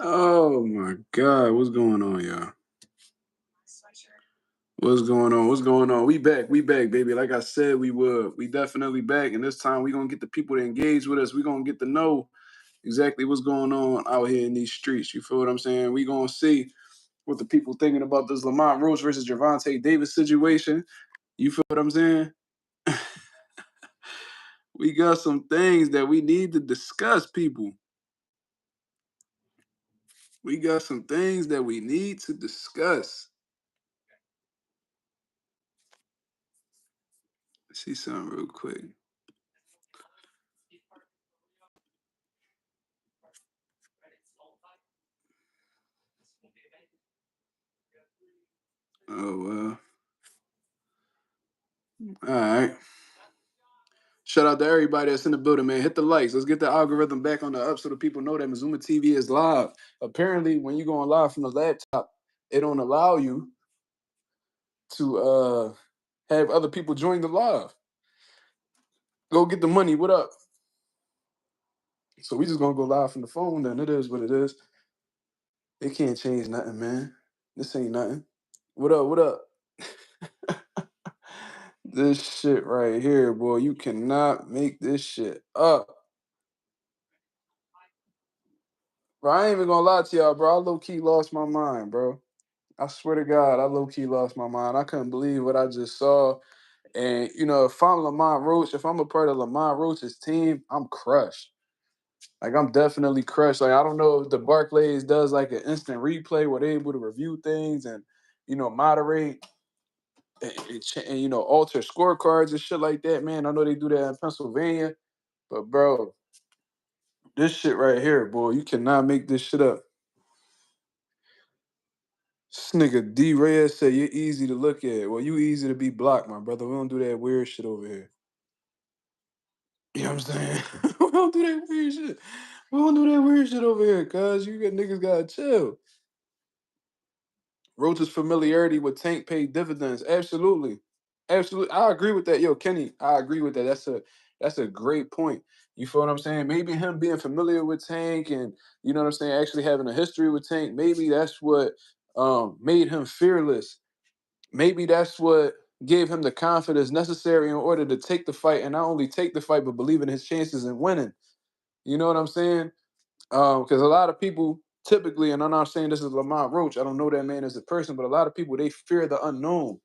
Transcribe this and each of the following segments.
Oh my God, what's going on, y'all? What's going on? What's going on? We back, baby. Like I said, we would. We definitely back, and this time we gonna get the people to engage with us. We gonna get to know exactly what's going on out here in these streets. You feel what I'm saying? We gonna see what the people thinking about this Lamont Roach versus Gervonta Davis situation. You feel what I'm saying? We got some things that we need to discuss, people. We got some things that we need to discuss. Let's see something real quick. Oh well. All right. Shout out to everybody that's in the building, man. Hit the likes. Let's get the algorithm back on the up so the people know that Mazuma TV is live. Apparently, when you going live from the laptop, it don't allow you to have other people join the live. Go get the money. What up? So we just gonna go live from the phone. Then it is what it is. They can't change nothing, man. This ain't nothing. What up? What up? This shit right here, boy. You cannot make this shit up. Bro, I ain't even gonna lie to y'all, bro. I low key lost my mind, bro. I swear to God, I low key lost my mind. I couldn't believe what I just saw. And if I'm Lamont Roach, if I'm a part of Lamont Roach's team, I'm crushed. Like I'm definitely crushed. Like I don't know if the Barclays does like an instant replay where they're able to review things and moderate and alter scorecards and shit like that. Man, I know they do that in Pennsylvania, but bro, this shit right here, boy, you cannot make this shit up. This nigga D Reyes said you're easy to look at. Well, you easy to be blocked, my brother. We don't do that weird shit over here. You know what I'm saying? We don't do that weird shit. We don't do that weird shit over here, cuz you got niggas gotta chill. Roach's familiarity with Tank paid dividends. Absolutely. Absolutely. I agree with that. Yo, Kenny, I agree with that. That's a great point. You feel what I'm saying? Maybe him being familiar with Tank and you know what I'm saying, actually having a history with Tank, maybe that's what made him fearless. Maybe that's what gave him the confidence necessary in order to take the fight and not only take the fight, but believe in his chances in winning. You know what I'm saying? Because a lot of people typically, and I'm not saying this is Lamont Roach, I don't know that man as a person, but a lot of people they fear the unknown.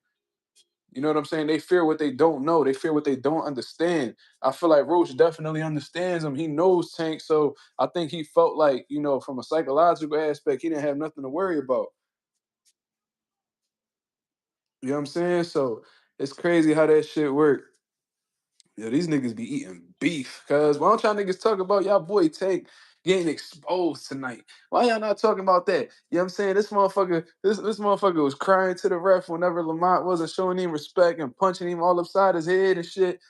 You know what I'm saying? They fear what they don't know. They fear what they don't understand. I feel like Roach definitely understands him. He knows Tank, so I think he felt like, from a psychological aspect, he didn't have nothing to worry about. You know what I'm saying? So it's crazy how that shit worked. Yeah, these niggas be eating beef. Cause why don't y'all niggas talk about y'all boy Tank getting exposed tonight? Why y'all not talking about that? You know what I'm saying? This motherfucker was crying to the ref whenever Lamont wasn't showing him respect and punching him all upside his head and shit.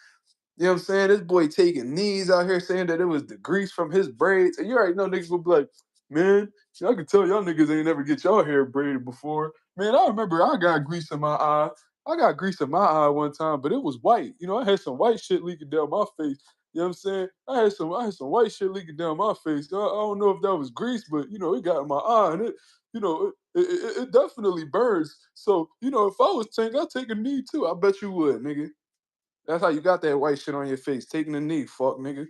You know what I'm saying? This boy taking knees out here saying that it was the grease from his braids. And you already know niggas will be like, man, I can tell y'all niggas ain't never get y'all hair braided before. Man, I remember I got grease in my eye. I got grease in my eye one time, but it was white. I had some white shit leaking down my face. You know what I'm saying? I had some white shit leaking down my face. I don't know if that was grease, but it got in my eye and it definitely burns. So, if I was Tank, I'd take a knee too. I bet you would, nigga. That's how you got that white shit on your face. Taking a knee, fuck nigga.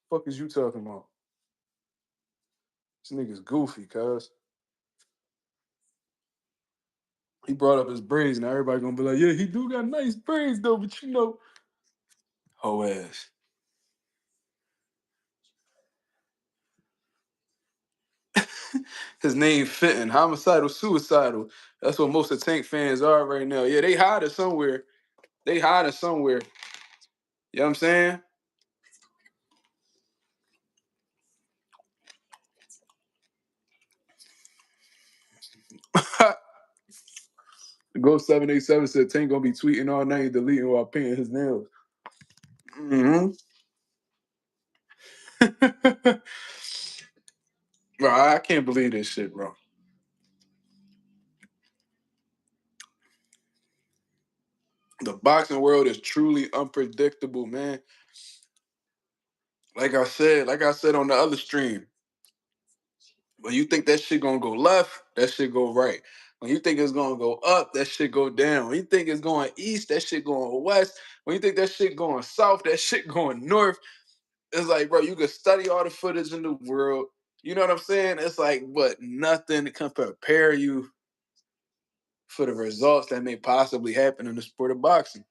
Fuck is you talking about? This nigga's goofy, cuz. He brought up his braids, and everybody gonna be like, yeah, he do got nice braids though, but hoe ass. His name fitting, homicidal, suicidal. That's what most of Tank fans are right now. Yeah, they hiding somewhere. They hiding somewhere. You know what I'm saying? Go 787 said Tank gonna be tweeting all night, deleting while painting his nails. Mm-hmm. Bro, I can't believe this shit, bro. The boxing world is truly unpredictable, man. like I said on the other stream, when you think that shit gonna go left, that shit go right. When you think it's gonna go up, that shit go down. When you think it's going east, that shit going west. When you think that shit going south, that shit going north. It's like, bro, you could study all the footage in the world. You know what I'm saying? It's like, but nothing can prepare you for the results that may possibly happen in the sport of boxing.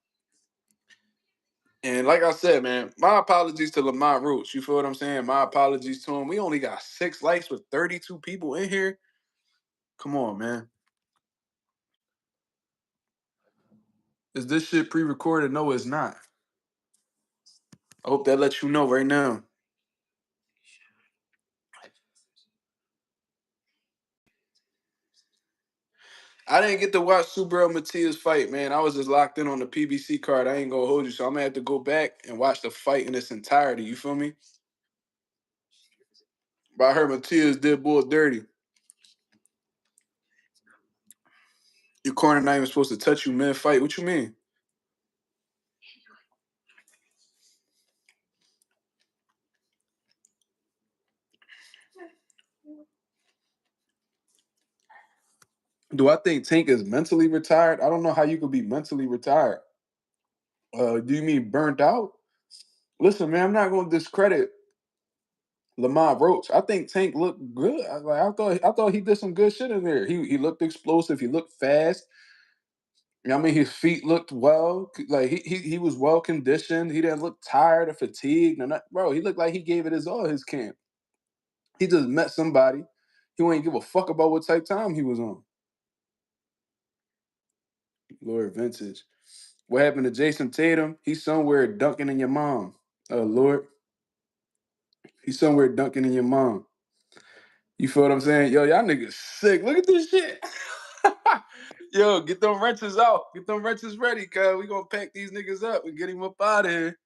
And like I said, man, my apologies to Lamont Roach. You feel what I'm saying? My apologies to him. We only got 6 likes with 32 people in here. Come on, man. Is this shit pre-recorded? No, it's not. I hope that lets you know right now. I didn't get to watch Subriel Matias fight, man. I was just locked in on the PBC card. I ain't gonna hold you, so I'm gonna have to go back and watch the fight in its entirety. You feel me? But I heard Matias did bull dirty. Your corner not even supposed to touch you mid-fight. What you mean? Do I think Tank is mentally retired? I don't know how you could be mentally retired. Do you mean burnt out? Listen, man, I'm not gonna discredit Lamont Roach. I think Tank looked good. I thought he did some good shit in there. He looked explosive. He looked fast. I mean, his feet looked well. Like he was well conditioned. He didn't look tired or fatigued. Bro, he looked like he gave it his all. His camp. He just met somebody. He wouldn't give a fuck about what type time he was on. Lord Vintage. What happened to Jason Tatum? He's somewhere dunking in your mom. Lord. He's somewhere dunking in your mom. You feel what I'm saying? Yo, y'all niggas sick. Look at this shit. Yo, get them wrenches out. Get them wrenches ready, cuz we gonna pack these niggas up and get him up out of here.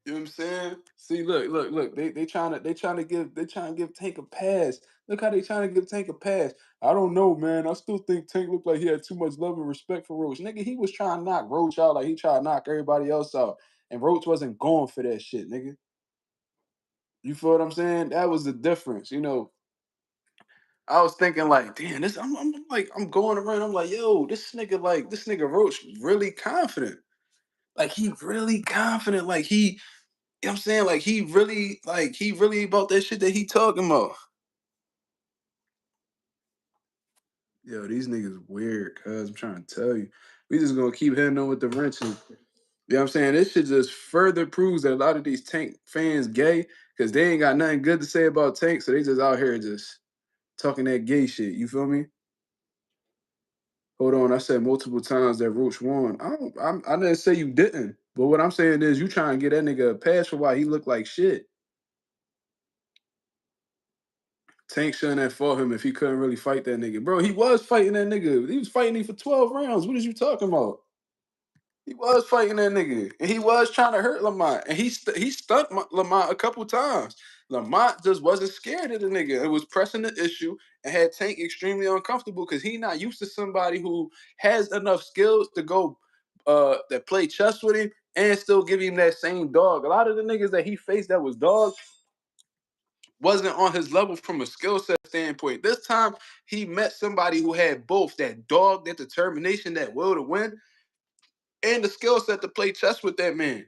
You know what I'm saying? See, look. They trying to give Tank a pass. Look how they trying to give Tank a pass. I don't know, man. I still think Tank looked like he had too much love and respect for Roach. Nigga, he was trying to knock Roach out like he tried to knock everybody else out. And Roach wasn't going for that shit, nigga. You feel what I'm saying? That was the difference. I was thinking like, damn, I'm going around. I'm like, yo, this nigga Roach really confident. Like he really confident. You know what I'm saying? Like he really about that shit that he talking about. Yo, these niggas weird, cuz I'm trying to tell you. We just gonna keep hitting them with the wrenches. You know what I'm saying? This shit just further proves that a lot of these Tank fans gay because they ain't got nothing good to say about Tank, so they just out here just talking that gay shit. You feel me? Hold on, I said multiple times that Roach won. I didn't say you didn't, but what I'm saying is you trying to get that nigga a pass for why he looked like shit. Tank shouldn't have fought him if he couldn't really fight that nigga. Bro, he was fighting that nigga. He was fighting him for 12 rounds. What is you talking about? He was fighting that nigga. And he was trying to hurt Lamont. And he stunned Lamont a couple times. Lamont just wasn't scared of the nigga. It was pressing the issue and had Tank extremely uncomfortable because he not used to somebody who has enough skills to go that play chess with him and still give him that same dog. A lot of the niggas that he faced that was dogs wasn't on his level from a skill set standpoint. This time he met somebody who had both that dog, that determination, that will to win, and the skill set to play chess with that man.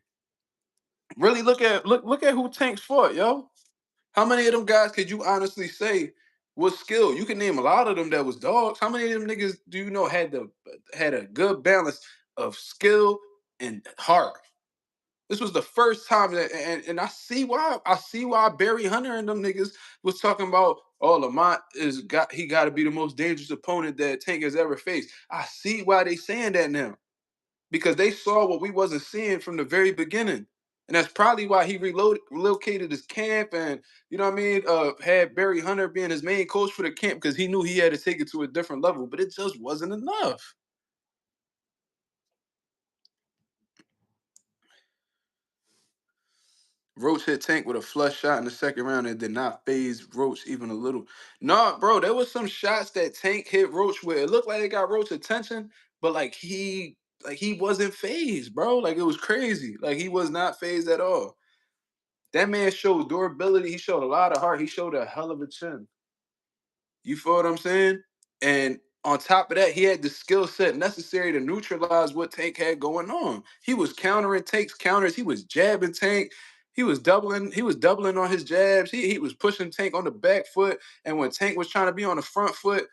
Really look at who Tanks fought, yo. How many of them guys could you honestly say was skill? You can name a lot of them that was dogs. How many of them niggas do you know had a good balance of skill and heart? This was the first time that, and I see why Barry Hunter and them niggas was talking about, oh, Lamont he got to be the most dangerous opponent that Tank has ever faced. I see why they saying that now because they saw what we wasn't seeing from the very beginning. And that's probably why he relocated his camp and, you know what I mean, had Barry Hunter being his main coach for the camp because he knew he had to take it to a different level, but it just wasn't enough. Roach hit Tank with a flush shot in the second round and did not phase Roach even a little. No, bro, there was some shots that Tank hit Roach with. It looked like it got Roach attention, but like like he wasn't phased, bro. Like it was crazy. Like he was not phased at all. That man showed durability. He showed a lot of heart. He showed a hell of a chin. You feel what I'm saying? And on top of that, he had the skill set necessary to neutralize what Tank had going on. He was countering Tank's counters. He was jabbing Tank. He was doubling. He was doubling on his jabs. He was pushing Tank on the back foot. And when Tank was trying to be on the front foot,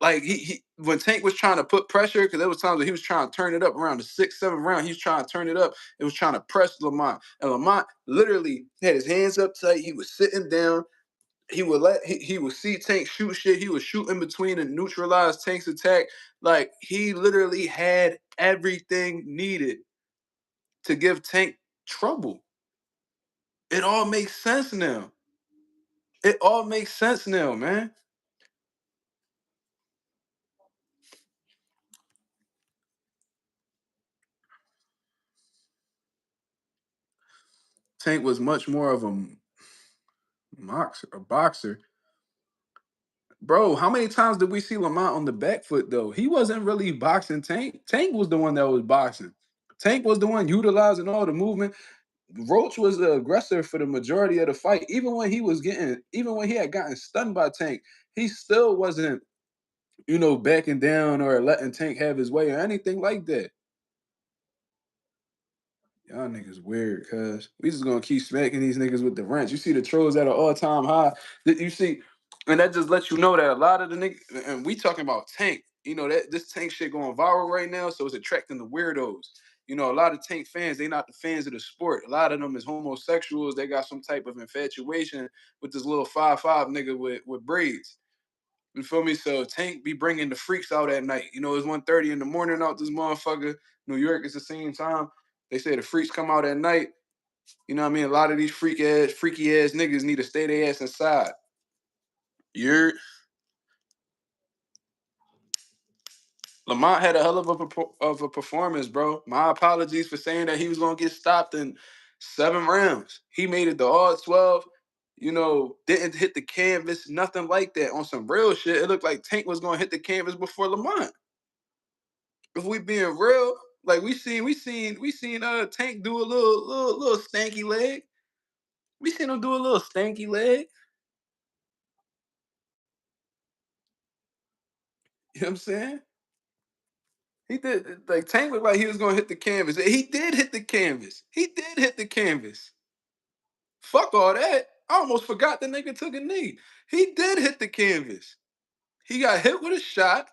like he when Tank was trying to put pressure, because there was times that he was trying to turn it up around the 6th, 7th round. He was trying to turn it up. It was trying to press Lamont. And Lamont literally had his hands up tight. He was sitting down. He would see Tank shoot shit. He would shoot in between and neutralize Tank's attack. Like he literally had everything needed to give Tank trouble. It all makes sense now. It all makes sense now, man. Tank was much more of a boxer. Bro, how many times did we see Lamont on the back foot though? He wasn't really boxing Tank. Tank was the one that was boxing. Tank was the one utilizing all the movement. Roach was the aggressor for the majority of the fight. Even when he had gotten stunned by Tank, he still wasn't, backing down or letting Tank have his way or anything like that. Y'all niggas weird, cuz we just gonna keep smacking these niggas with the wrench. You see the trolls at an all-time high. You see, and that just lets you know that a lot of the niggas, and we talking about Tank, that this Tank shit going viral right now, so it's attracting the weirdos. A lot of Tank fans, they not the fans of the sport. A lot of them is homosexuals. They got some type of infatuation with this little 5'5" nigga with braids. You feel me? So Tank be bringing the freaks out at night. It's 1:30 in the morning out this motherfucker. New York is the same time. They say the freaks come out at night. You know what I mean? A lot of these freaky ass niggas need to stay their ass inside. You're Lamont had a hell of a performance, bro. My apologies for saying that he was gonna get stopped in 7 rounds. He made it to all 12. Didn't hit the canvas, nothing like that. On some real shit, it looked like Tank was gonna hit the canvas before Lamont. If we being real, like we seen Tank do a little stanky leg. We seen him do a little stanky leg. You know what I'm saying? He did, like Tank looked like he was gonna hit the canvas. He did hit the canvas. He did hit the canvas. Fuck all that. I almost forgot the nigga took a knee. He did hit the canvas. He got hit with a shot,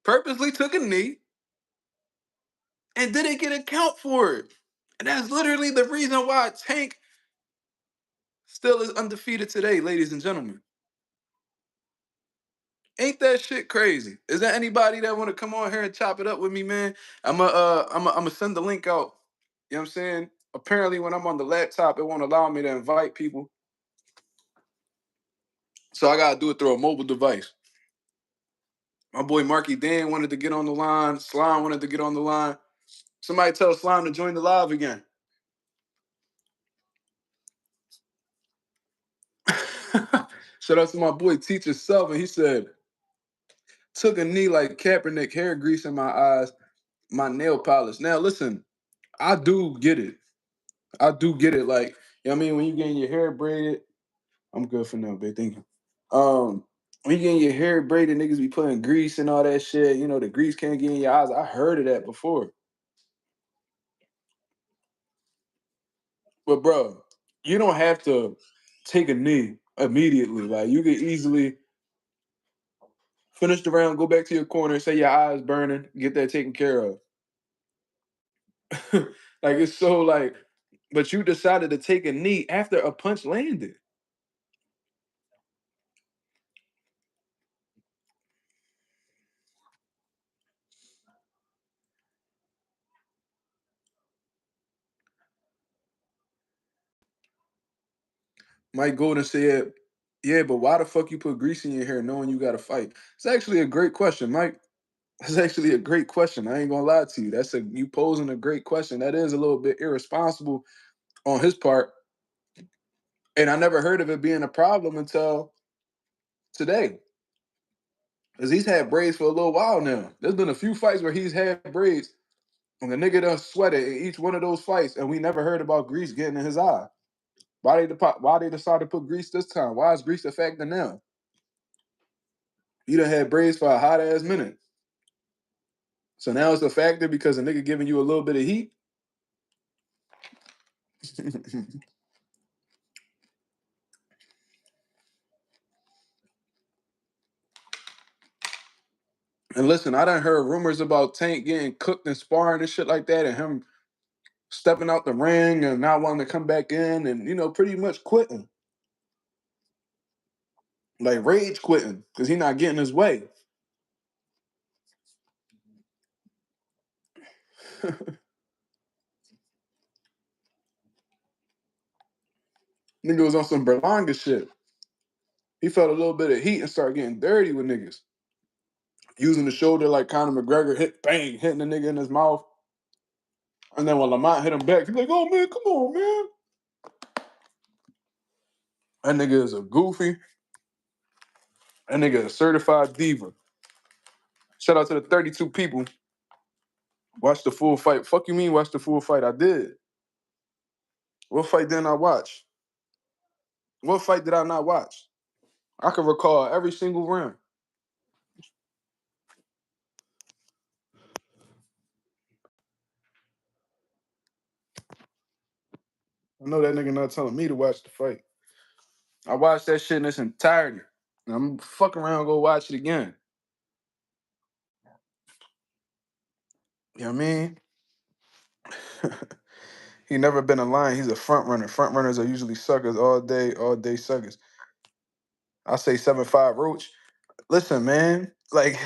purposely took a knee, and didn't get a count for it. And that's literally the reason why Tank still is undefeated today, ladies and gentlemen. Ain't that shit crazy? Is there anybody that want to come on here and chop it up with me, man? I'm gonna send the link out. You know what I'm saying? Apparently, when I'm on the laptop, it won't allow me to invite people, so I gotta do it through a mobile device. My boy Marky Dan wanted to get on the line. Slime wanted to get on the line. Somebody tell Slime to join the live again. Shout out to my boy Teacher Selvin. He said, took a knee like Kaepernick, hair grease in my eyes, my nail polish. Now listen, I do get it. I do get it. Like, you know what I mean? When you getting your hair braided, I'm good for now, babe. Thank you. When you getting your hair braided, niggas be putting grease and all that shit. The grease can't get in your eyes. I heard of that before. But bro, you don't have to take a knee immediately. Like you can easily finish the round, go back to your corner, say your eyes burning, get that taken care of. Like it's so like, but you decided to take a knee after a punch landed. Mike Golden said, "Yeah, but why the fuck you put grease in your hair knowing you got to fight?" It's actually a great question, Mike. That's actually a great question. I ain't gonna lie to you. You posing a great question. That is a little bit irresponsible on his part, and I never heard of it being a problem until today. Cause he's had braids for a little while now. There's been a few fights where he's had braids, and the nigga done sweated in each one of those fights, and we never heard about grease getting in his eye. Why they decided to put grease this time? Why is grease a factor now? He done had braids for a hot ass minute. So now it's a factor because a nigga giving you a little bit of heat. And listen, I done heard rumors about Tank getting cooked and sparring and shit like that, and him stepping out the ring and not wanting to come back in, and pretty much quitting, like rage quitting, because he not getting his way. Nigga was on some Berlanga shit. He felt a little bit of heat and started getting dirty with niggas, using the shoulder like Conor McGregor, hitting the nigga in his mouth. And then when Lamont hit him back, he's like, "Oh man, come on, man." That nigga is a goofy. That nigga a certified diva. Shout out to the 32 people. Watch the full fight. Fuck you mean watch the full fight? I did. What fight didn't I watch? What fight did I not watch? I can recall every single round. I know that nigga not telling me to watch the fight. I watched that shit in its entirety. And I'm fucking around go watch it again. You know what I mean? He never been in line. He's a front runner. Front runners are usually suckers all day suckers. I say 7-5 Roach. Listen, man, like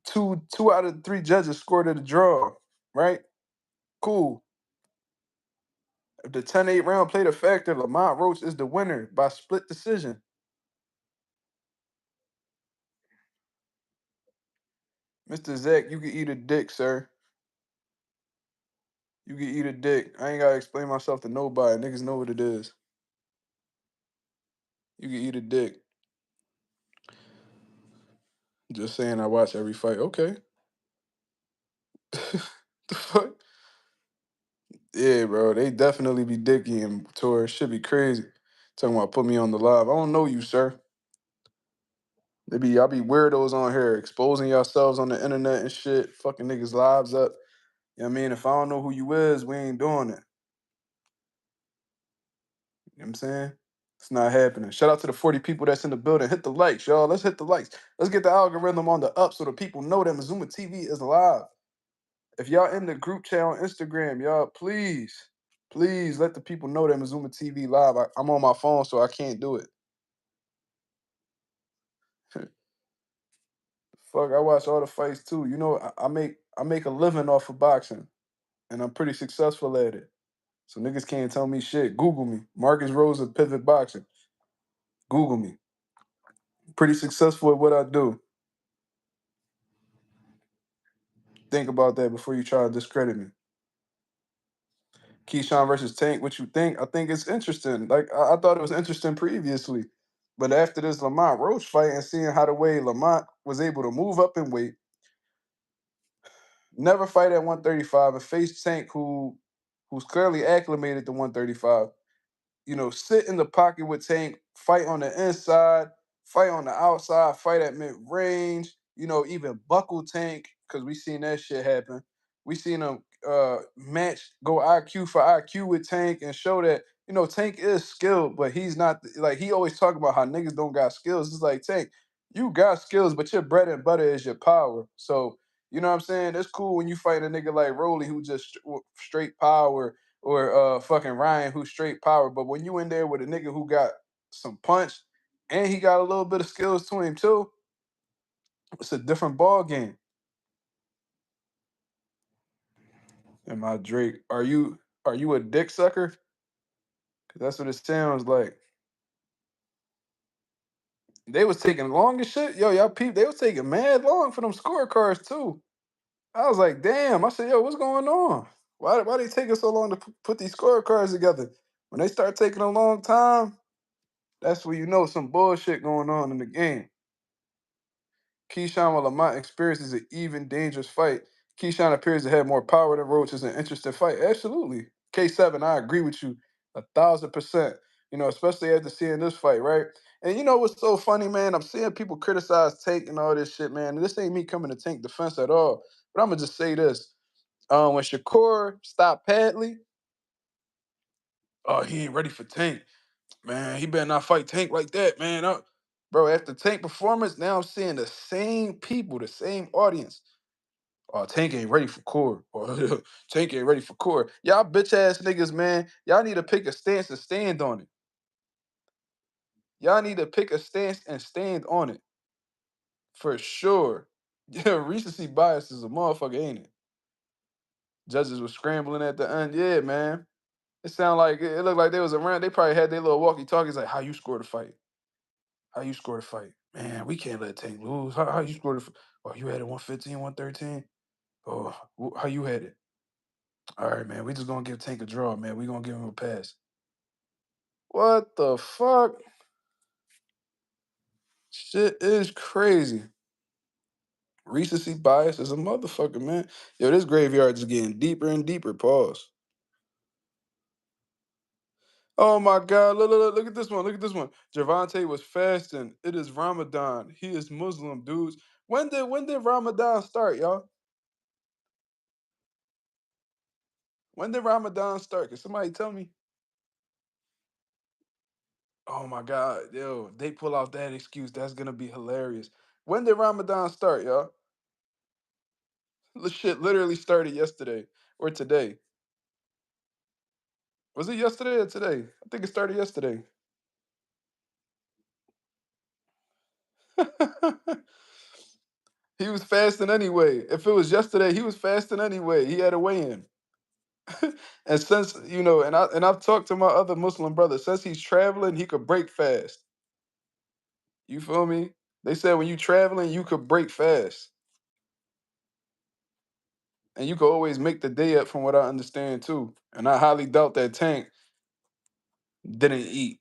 two out of three judges scored at a draw, right? Cool. If the 10-8 round played a factor, Lamont Roach is the winner by split decision. Mr. Zach, you can eat a dick, sir. You can eat a dick. I ain't gotta explain myself to nobody. Niggas know what it is. You can eat a dick. Just saying I watch every fight. Okay. The fuck? Yeah, bro. They definitely be dicky and tour. Should be crazy. Talking about put me on the live. I don't know you, sir. Y'all be weirdos on here exposing yourselves on the internet and shit, fucking niggas' lives up. You know what I mean? If I don't know who you is, we ain't doing it. You know what I'm saying? It's not happening. Shout out to the 40 people that's in the building. Hit the likes, y'all. Let's hit the likes. Let's get the algorithm on the up so the people know that Mazuma TV is live. If y'all in the group chat on Instagram, y'all, please let the people know that Mazuma TV live. I'm on my phone, so I can't do it. Fuck, I watch all the fights too. You know, I make a living off of boxing, and I'm pretty successful at it. So niggas can't tell me shit. Google me. Marcus Rose of Pivot Boxing. Google me. Pretty successful at what I do. Think about that before you try to discredit me. Keyshawn versus Tank, what you think? I think it's interesting. Like I thought it was interesting previously. But after this Lamont Roach fight and seeing how the way Lamont was able to move up in weight, never fight at 135 and face Tank who's clearly acclimated to 135. Sit in the pocket with Tank, fight on the inside, fight on the outside, fight at mid range, even buckle Tank, because we seen that shit happen. We seen him match go IQ for IQ with Tank and show that, Tank is skilled, but he's not like he always talk about how niggas don't got skills. It's like Tank, you got skills, but your bread and butter is your power. So, you know what I'm saying? It's cool when you fight a nigga like Rolly who just straight power or fucking Ryan who's straight power. But when you in there with a nigga who got some punch and he got a little bit of skills to him too, it's a different ball game. Am I Drake? Are you a dick sucker? 'Cause that's what it sounds like. They was taking long as shit. Yo, y'all peep, they was taking mad long for them scorecards too. I was like, damn. I said, yo, what's going on? Why they taking so long to put these scorecards together? When they start taking a long time, that's when you know some bullshit going on in the game. Keyshawn while Lamont experiences an even dangerous fight. Keyshawn appears to have more power than Roach. Is an interesting fight. Absolutely. K7, I agree with you 1,000%. Especially after seeing this fight, right? And you know what's so funny, man? I'm seeing people criticize Tank and all this shit, man. And this ain't me coming to Tank defense at all. But I'm gonna just say this. When Shakur stopped Padley, oh, he ain't ready for Tank. Man, he better not fight Tank like that, man. Bro, after Tank performance, now I'm seeing the same people, the same audience. Oh, Tank ain't ready for core. Or Tank ain't ready for core. Y'all bitch ass niggas, man. Y'all need to pick a stance and stand on it. Y'all need to pick a stance and stand on it. For sure. Yeah, recency bias is a motherfucker, ain't it? Judges were scrambling at the end. Yeah, man. It looked like they was around. They probably had their little walkie-talkies like, how you score the fight? How you score the fight? Man, we can't let Tank lose. How you score the fight? Oh, you had it 115, 113? Oh, how you had it? All right, man. We just gonna give Tank a draw, man. We gonna give him a pass. What the fuck? Shit is crazy. Recency bias is a motherfucker, man. Yo, this graveyard is getting deeper and deeper. Pause. Oh my God! Look at this one. Look at this one. Gervonta was fasting. It is Ramadan. He is Muslim, dudes. When did Ramadan start, y'all? When did Ramadan start? Can somebody tell me? Oh my God, yo, they pull out that excuse. That's gonna be hilarious. When did Ramadan start, y'all? This shit literally started yesterday or today. Was it yesterday or today? I think it started yesterday. He was fasting anyway. If it was yesterday, he was fasting anyway. He had a weigh-in. And since I've talked to my other Muslim brothers, since he's traveling, he could break fast. You feel me? They said when you traveling, you could break fast. And you could always make the day up from what I understand too. And I highly doubt that Tank didn't eat.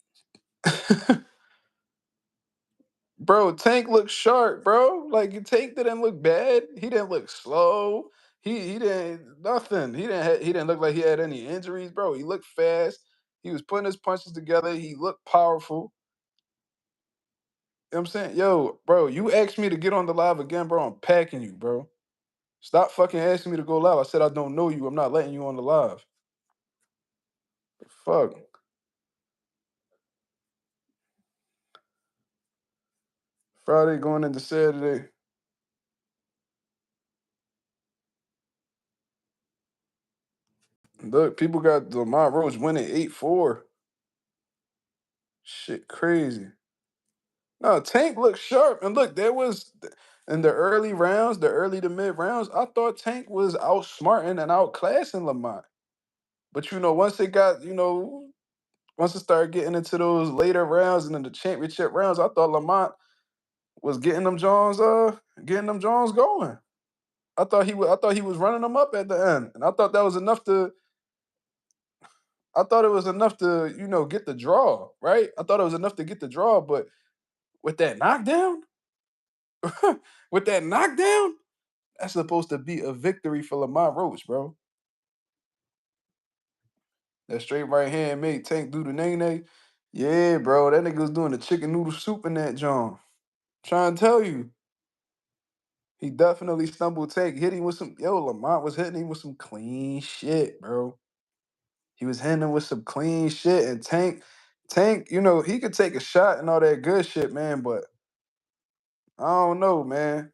Bro, Tank looked sharp, bro. Like Tank didn't look bad. He didn't look slow. He didn't nothing. He didn't look like he had any injuries, bro. He looked fast. He was putting his punches together. He looked powerful. You know what I'm saying? Yo, bro, you asked me to get on the live again, bro. I'm packing you, bro. Stop fucking asking me to go live. I said I don't know you. I'm not letting you on the live. The fuck. Friday going into Saturday. Look, people got Lamont Roach winning 8-4. Shit crazy. No, Tank looked sharp. And look, there was in the early rounds, the early to mid rounds, I thought Tank was outsmarting and outclassing Lamont. But once it started getting into those later rounds and then the championship rounds, I thought Lamont was getting them Jones going. I thought he was running them up at the end. And I thought that was enough to I thought it was enough to, get the draw, right? I thought it was enough to get the draw, but with that knockdown, with that knockdown, that's supposed to be a victory for Lamont Roach, bro. That straight right hand made Tank do the nay. Yeah, bro. That nigga was doing the chicken noodle soup in that John. Trying to tell you. He definitely stumbled Tank, hit him with some Lamont was hitting him with some clean shit, bro. He was hitting him with some clean shit. And Tank, he could take a shot and all that good shit, man, but I don't know, man.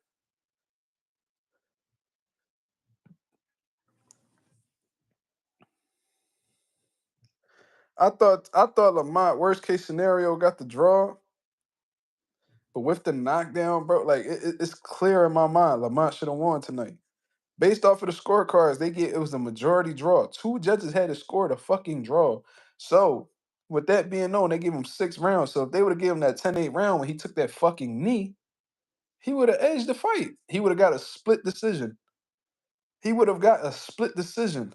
I thought Lamont, worst case scenario, got the draw. But with the knockdown, bro, like it's clear in my mind, Lamont should have won tonight. Based off of the scorecards, it was a majority draw. Two judges had to score the fucking draw. So with that being known, they gave him 6 rounds. So if they would have given him that 10-8 round when he took that fucking knee, he would have edged the fight. He would have got a split decision. He would have got a split decision.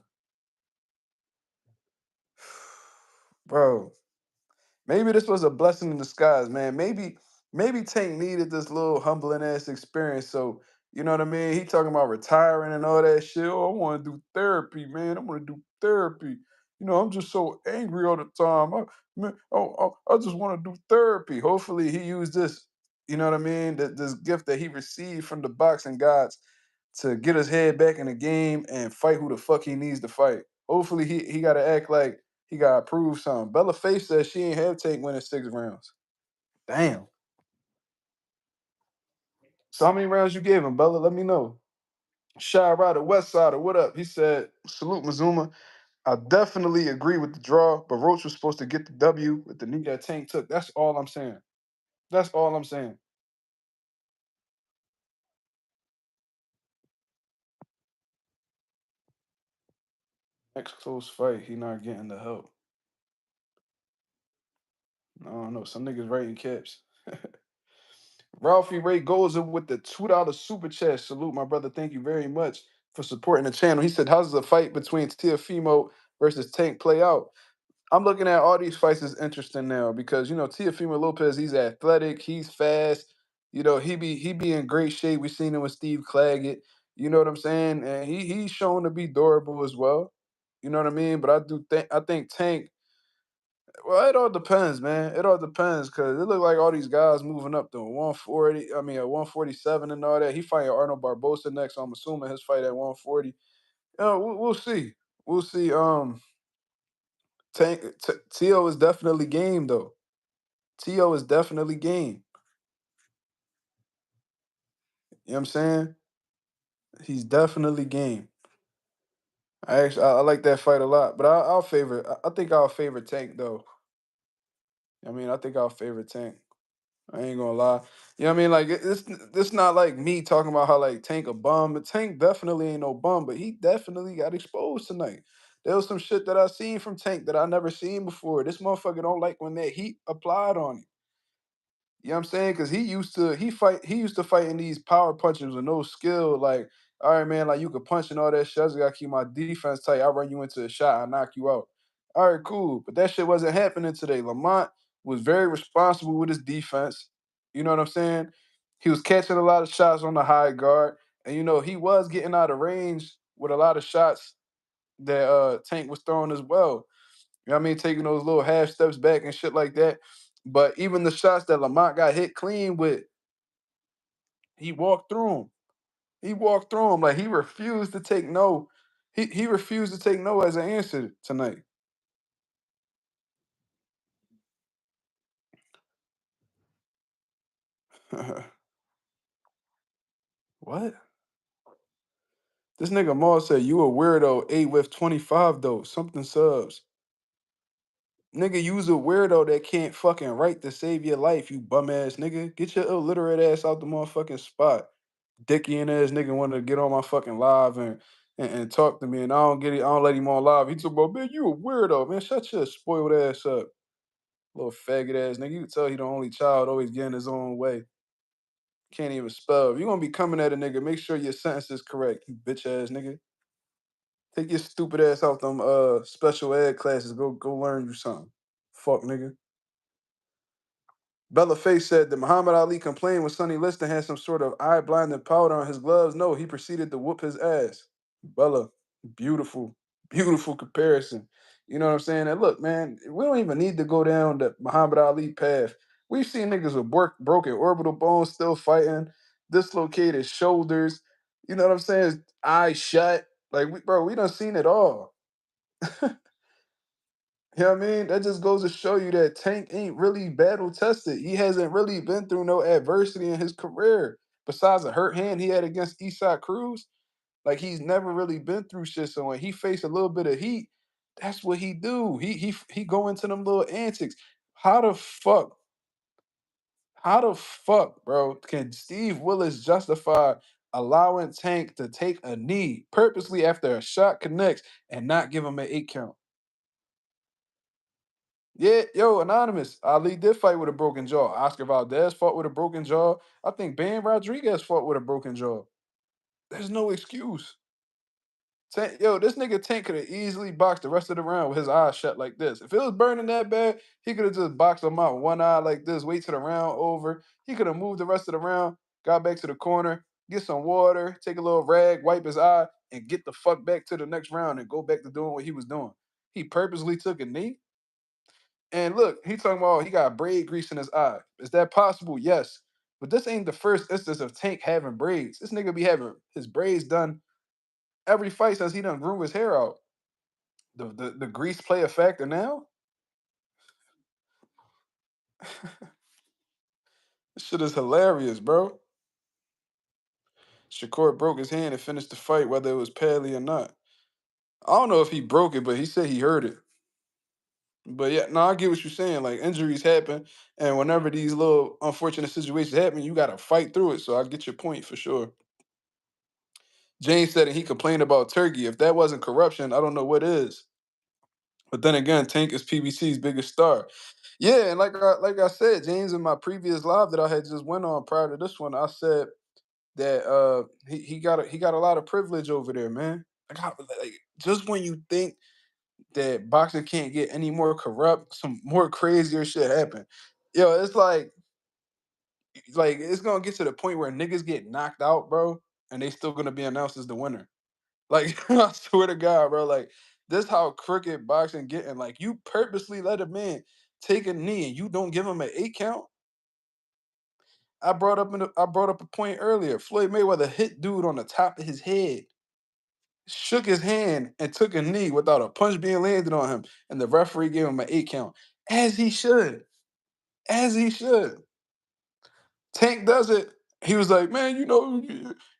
Bro, maybe this was a blessing in disguise, man. Maybe maybe Tank needed this little humbling ass experience. So you know what I mean? He talking about retiring and all that shit. Oh, I want to do therapy, man. I want to do therapy. You know, I'm just so angry all the time. I just want to do therapy. Hopefully, he used this. You know what I mean? This gift that he received from the boxing gods to get his head back in the game and fight who the fuck he needs to fight. Hopefully, he got to act like he got to prove something. Bella Face says she ain't have Tank winning 6 rounds. Damn. So how many rounds you gave him, Bella? Let me know. Shy Rider, West Sider, what up? He said, salute Mazuma. I definitely agree with the draw, but Roach was supposed to get the W with the knee that Tank took. That's all I'm saying. That's all I'm saying. Next close fight, he not getting the help. I don't know. Some niggas writing caps. Ralphie Ray goes in with the $2 super chat. Salute, my brother. Thank you very much for supporting the channel. He said, how's the fight between Tiafimo versus Tank play out? I'm looking at all these fights as interesting now because you know Teofimo Lopez, he's athletic, he's fast. You know he be in great shape. We seen him with Steve Claggett. You know what I'm saying? And he's shown to be durable as well. You know what I mean? But I think Tank. Well, it all depends, man. It all depends because it look like all these guys moving up to 140. I mean, at 147 and all that. He fighting Arnold Barbosa next. So I'm assuming his fight at 140. We'll see. We'll see. Tio is definitely game though. Tio is definitely game. You know what I'm saying? He's definitely game. I like that fight a lot, but I'll favor. I think I'll favor Tank though. I mean, I think I'll favor Tank. I ain't gonna lie. You know what I mean? Like it's not like me talking about how like Tank a bum. But Tank definitely ain't no bum, but he definitely got exposed tonight. There was some shit that I seen from Tank that I never seen before. This motherfucker don't like when that heat applied on him. You know what I'm saying? Because he used to fight in these power punches with no skill. Like, all right, man, like you could punch and all that shit. I just gotta keep my defense tight. I'll run you into a shot, I knock you out. All right, cool. But that shit wasn't happening today. Lamont was very responsible with his defense. You know what I'm saying? He was catching a lot of shots on the high guard. And you know, he was getting out of range with a lot of shots that Tank was throwing as well. You know what I mean? Taking those little half steps back and shit like that. But even the shots that Lamont got hit clean with, he walked through them. He walked through them. Like he refused to take no. He refused to take no as an answer tonight. What? This nigga Maul said you a weirdo. 8 with 25 though. Something subs. Nigga, you's a weirdo that can't fucking write to save your life, you bum ass nigga. Get your illiterate ass out the motherfucking spot. Dicky and ass nigga wanted to get on my fucking live and talk to me, and I don't get it. I don't let him on live. He talk about, man, you a weirdo, man. Shut your spoiled ass up, little faggot ass nigga. You can tell he the only child, always getting his own way. Can't even spell. If you gonna be coming at a nigga, make sure your sentence is correct, you bitch ass nigga. Take your stupid ass off them special ed classes. Go learn you something. Fuck nigga. Bella Face said that Muhammad Ali complained when Sonny Liston had some sort of eye blinding powder on his gloves. No, he proceeded to whoop his ass. Bella, beautiful, beautiful comparison. You know what I'm saying? And look, man, we don't even need to go down the Muhammad Ali path. We've seen niggas with broken orbital bones still fighting, dislocated shoulders. You know what I'm saying? Eyes shut. Like, we done seen it all. You know what I mean? That just goes to show you that Tank ain't really battle tested. He hasn't really been through no adversity in his career. Besides a hurt hand he had against Eastside Cruz, like he's never really been through shit. So when he faced a little bit of heat, that's what he do. He go into them little antics. How the fuck? How the fuck, bro? Can Steve Willis justify allowing Tank to take a knee purposely after a shot connects and not give him an 8 count? Yeah, yo, anonymous. Ali did fight with a broken jaw. Oscar Valdez fought with a broken jaw. I think Ben Rodriguez fought with a broken jaw. There's no excuse. Yo, this nigga Tank could have easily boxed the rest of the round with his eyes shut like this. If it was burning that bad, he could have just boxed him out one eye like this, wait till the round over. He could have moved the rest of the round, got back to the corner, get some water, take a little rag, wipe his eye, and get the fuck back to the next round and go back to doing what he was doing. He purposely took a knee. And look, he talking about he got braid grease in his eye. Is that possible? Yes. But this ain't the first instance of Tank having braids. This nigga be having his braids done every fight since he done grew his hair out. The grease play a factor now? This shit is hilarious, bro. Shakur broke his hand and finished the fight, whether it was Padley or not. I don't know if he broke it, but he said he heard it. But yeah, no, I get what you're saying. Like injuries happen, and whenever these little unfortunate situations happen, you gotta fight through it. So I get your point for sure. James said that he complained about Turkey. If that wasn't corruption, I don't know what is. But then again, Tank is PBC's biggest star. Yeah, and like I said, James, in my previous live that I had just went on prior to this one, I said that he got a lot of privilege over there, man. Like, just when you think that boxing can't get any more corrupt, some more crazier shit happen. Yo, it's like it's gonna get to the point where niggas get knocked out, bro, and they still gonna be announced as the winner. Like I swear to God, bro. Like this how crooked boxing getting. Like you purposely let a man take a knee and you don't give him an 8 count. I brought up a point earlier. Floyd Mayweather hit dude on the top of his head, shook his hand, and took a knee without a punch being landed on him, and the referee gave him an 8 count, as he should, as he should. Tank does it. He was like, man,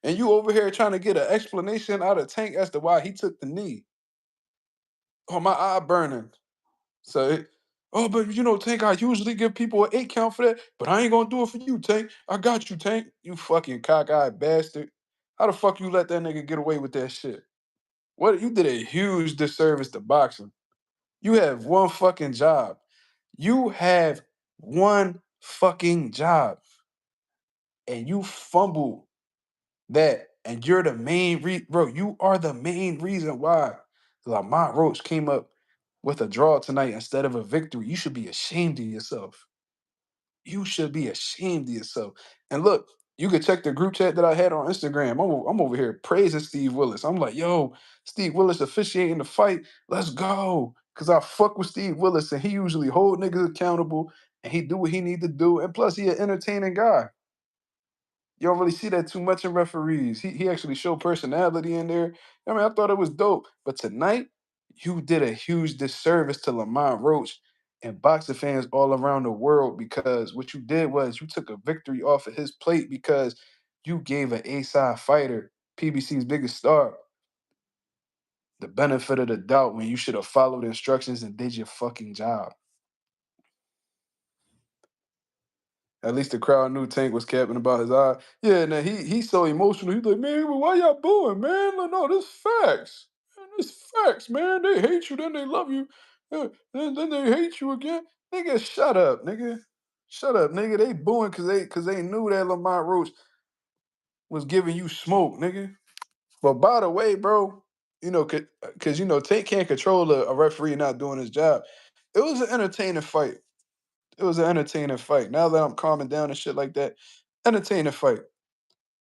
and you over here trying to get an explanation out of Tank as to why he took the knee. Oh, my eye burning. So, oh, but Tank, I usually give people an 8 count for that, but I ain't gonna do it for you, Tank. I got you, Tank. You fucking cockeyed bastard. How the fuck you let that nigga get away with that shit? What you did a huge disservice to boxing. You have one fucking job. You have one fucking job, and you fumble that, and you're the main bro. You are the main reason why Lamont Roach came up with a draw tonight instead of a victory. You should be ashamed of yourself. You should be ashamed of yourself. And look, you could check the group chat that I had on Instagram. I'm over here praising Steve Willis. I'm like, yo, Steve Willis officiating the fight. Let's go. Cause I fuck with Steve Willis and he usually hold niggas accountable and he do what he need to do. And plus he an entertaining guy. You don't really see that too much in referees. He actually showed personality in there. I mean, I thought it was dope. But tonight, you did a huge disservice to Lamont Roach and boxing fans all around the world because what you did was you took a victory off of his plate because you gave an A-side fighter, PBC's biggest star, the benefit of the doubt when you should have followed instructions and did your fucking job. At least the crowd knew Tank was capping about his eye. Yeah, and then he's so emotional. He's like, man, well, why y'all booing, man? Like, no, this facts. Man, this facts, man. They hate you, then they love you. Then they hate you again. Nigga, shut up, nigga. Shut up, nigga. They booing cause they knew that Lamont Roach was giving you smoke, nigga. But by the way, bro, cause Tank can't control a referee not doing his job. It was an entertaining fight. It was an entertaining fight. Now that I'm calming down and shit like that, entertaining fight.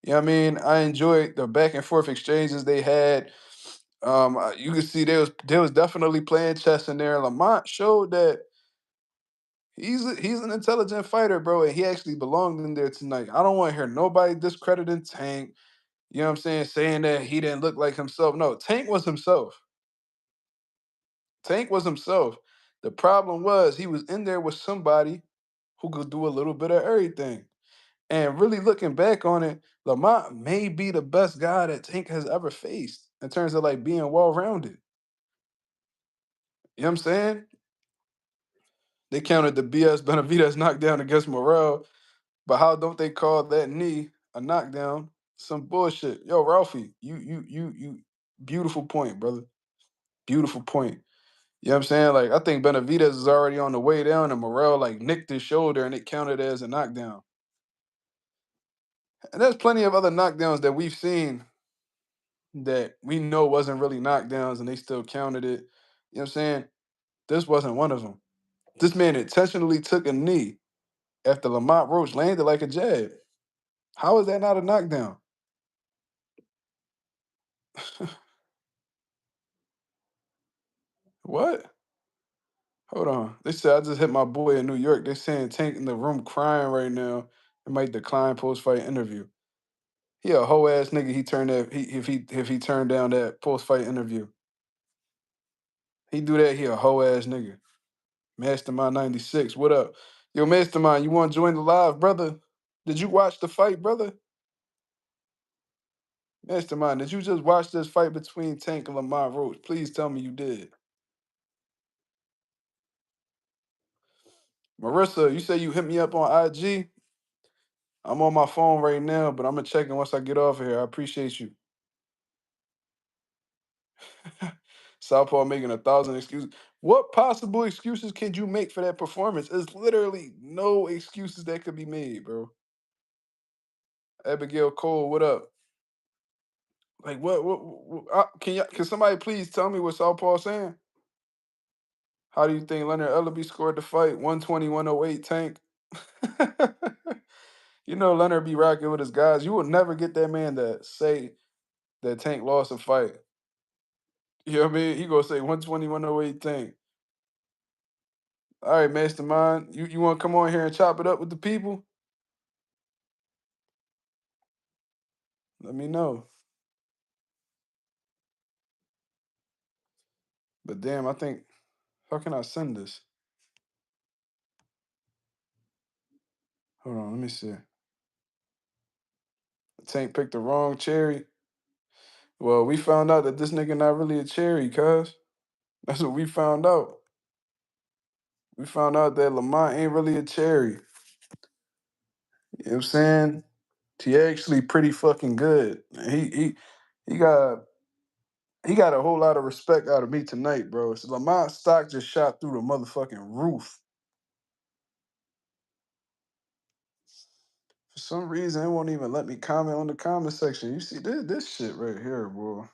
You know what I mean? I enjoyed the back and forth exchanges they had. You can see there was definitely playing chess in there. Lamont showed that he's an intelligent fighter, bro, and he actually belonged in there tonight. I don't want to hear nobody discrediting Tank. You know what I'm saying that he didn't look like himself. No, Tank was himself. Tank was himself. The problem was he was in there with somebody who could do a little bit of everything. And really looking back on it, Lamont may be the best guy that Tank has ever faced in terms of like being well rounded. You know what I'm saying? They counted the BS Benavidez knockdown against Morrell, but how don't they call that knee a knockdown? Some bullshit. Yo, Ralphie, you beautiful point, brother. Beautiful point. You know what I'm saying? Like I think Benavidez is already on the way down and Morrell like nicked his shoulder and it counted as a knockdown. And there's plenty of other knockdowns that we've seen that we know wasn't really knockdowns and they still counted it. You know what I'm saying? This wasn't one of them. This man intentionally took a knee after Lamont Roach landed like a jab. How is that not a knockdown? What? Hold on. They said I just hit my boy in New York. They saying Tank in the room crying right now and might decline post fight interview. He a whole ass nigga. He turned that if he turned down that post fight interview. He do that. He a whole ass nigga. Mastermind 96. What up? Yo, Mastermind, you want to join the live, brother? Did you watch the fight, brother? Mastermind, did you just watch this fight between Tank and Lamont Roach? Please tell me you did. Marissa, you say you hit me up on IG. I'm on my phone right now, but I'm gonna check in once I get off of here. I appreciate you. Southpaw making 1,000 excuses. What possible excuses can you make for that performance? There's literally no excuses that could be made, bro. Abigail Cole, what up? Like can somebody please tell me what Southpaw saying? How do you think Leonard Ellaby scored the fight? 120-108 Tank. You know Leonard be rocking with his guys. You will never get that man to say that Tank lost a fight. You know what I mean? He gonna say 120-108 Tank. All right, Mastermind. You want to come on here and chop it up with the people? Let me know. But damn, I think how can I send this? Hold on, let me see. Tank picked the wrong cherry. Well, we found out that this nigga not really a cherry, cuz. That's what we found out. We found out that Lamont ain't really a cherry. You know what I'm saying? He actually pretty fucking good. He got he got a whole lot of respect out of me tonight, bro. So Lamont's stock just shot through the motherfucking roof. For some reason, it won't even let me comment on the comment section. You see this shit right here, bro.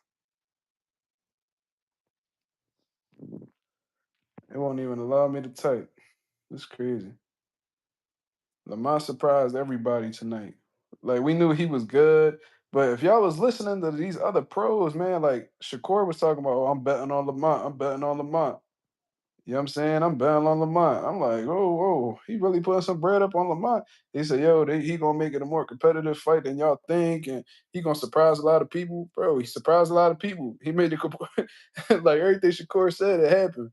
It won't even allow me to type. It's crazy. Lamont surprised everybody tonight. Like we knew he was good, but if y'all was listening to these other pros, man, like Shakur was talking about, oh, I'm betting on Lamont. I'm betting on Lamont. You know what I'm saying? I'm betting on Lamont. I'm like, oh, whoa, he really putting some bread up on Lamont. He said, yo, he gonna make it a more competitive fight than y'all think, and he gonna surprise a lot of people. Bro, he surprised a lot of people. He made the like everything Shakur said, it happened.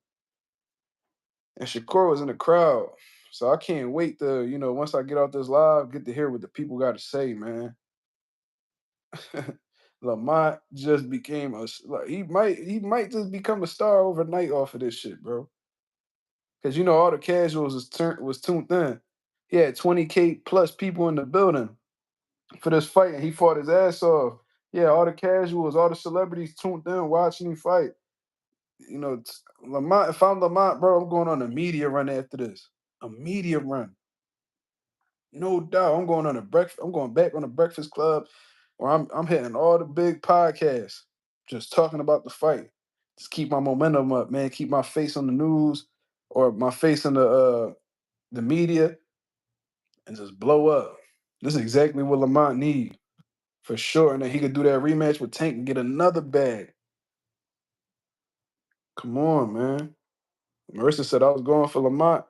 And Shakur was in the crowd. So I can't wait to, once I get out this live, get to hear what the people got to say, man. Lamont just became like he might just become a star overnight off of this shit, bro. Because all the casuals was tuned in. He had 20K plus people in the building for this fight, and he fought his ass off. Yeah, all the casuals, all the celebrities tuned in watching him fight. Lamont. If I'm Lamont, bro, I'm going on a media run after this. A media run, no doubt. I'm going on a breakfast. I'm going back on the Breakfast Club, where I'm hitting all the big podcasts, just talking about the fight. Just keep my momentum up, man. Keep my face on the news or my face in the media and just blow up. This is exactly what Lamont need for sure. And then he could do that rematch with Tank and get another bag. Come on, man. Marissa said I was going for Lamont.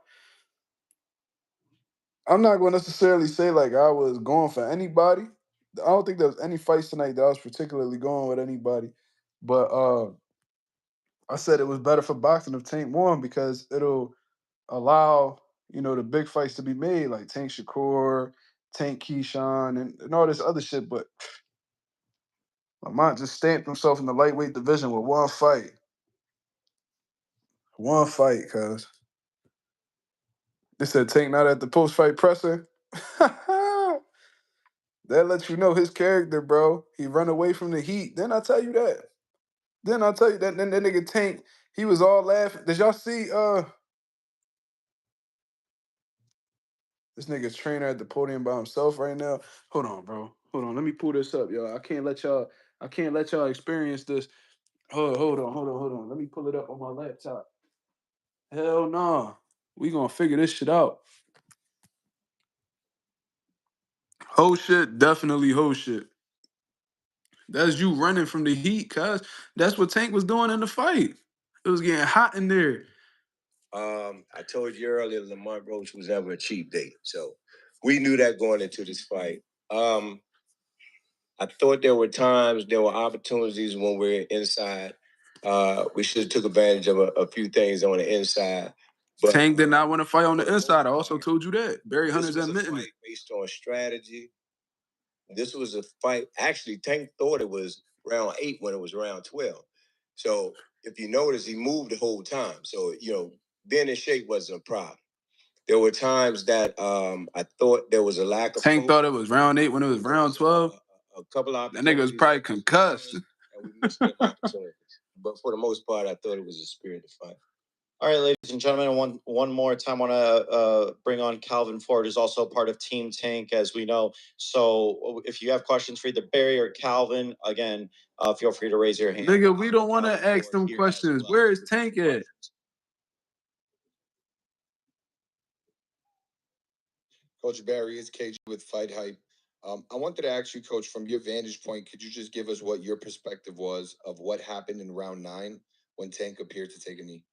I'm not going to necessarily say like I was going for anybody. I don't think there was any fights tonight that I was particularly going with anybody. But I said it was better for boxing if Tank won because it'll allow, the big fights to be made, like Tank Shakur, Tank Keyshawn, and all this other shit. But Lamont just stamped himself in the lightweight division with one fight. One fight, cuz. They said Tank not at the post-fight presser. That lets you know his character, bro. He run away from the heat. Then I tell you that. Then I'll tell you that. Then that nigga Tank, he was all laughing. Did y'all see this nigga's trainer at the podium by himself right now? Hold on, bro. Hold on. Let me pull this up, y'all. I can't let y'all. I can't let y'all experience this. Hold on. Let me pull it up on my laptop. Hell no. We gonna figure this shit out. Whole shit, definitely whole shit. That's you running from the heat, cuz that's what Tank was doing in the fight. It was getting hot in there. I told you earlier, Lamont Roach was never a cheap date. So we knew that going into this fight. I thought there were opportunities when we were inside. We should have took advantage of a few things on the inside. But Tank did not want to fight on the inside. I also told you that. Barry Hunter's admitting it. Based on strategy. This was a fight. Actually, Tank thought it was round 8 when it was round 12. So if you notice, he moved the whole time. So, being in shape wasn't a problem. There were times that I thought there was a lack of Tank thought it was round 8 when it was round 12. A couple of that nigga was probably concussed. And we missed them opportunities. But for the most part, I thought it was a spirited fight. All right, ladies and gentlemen, one more time, I want to bring on Calvin Ford, who's also part of Team Tank, as we know. So if you have questions for either Barry or Calvin, again, feel free to raise your hand. Nigga, we don't want to ask them questions. Well. Where is Tank at? Coach Barry, it's KG with Fight Hype. I wanted to ask you, Coach, from your vantage point, could you just give us what your perspective was of what happened in round 9 when Tank appeared to take a knee?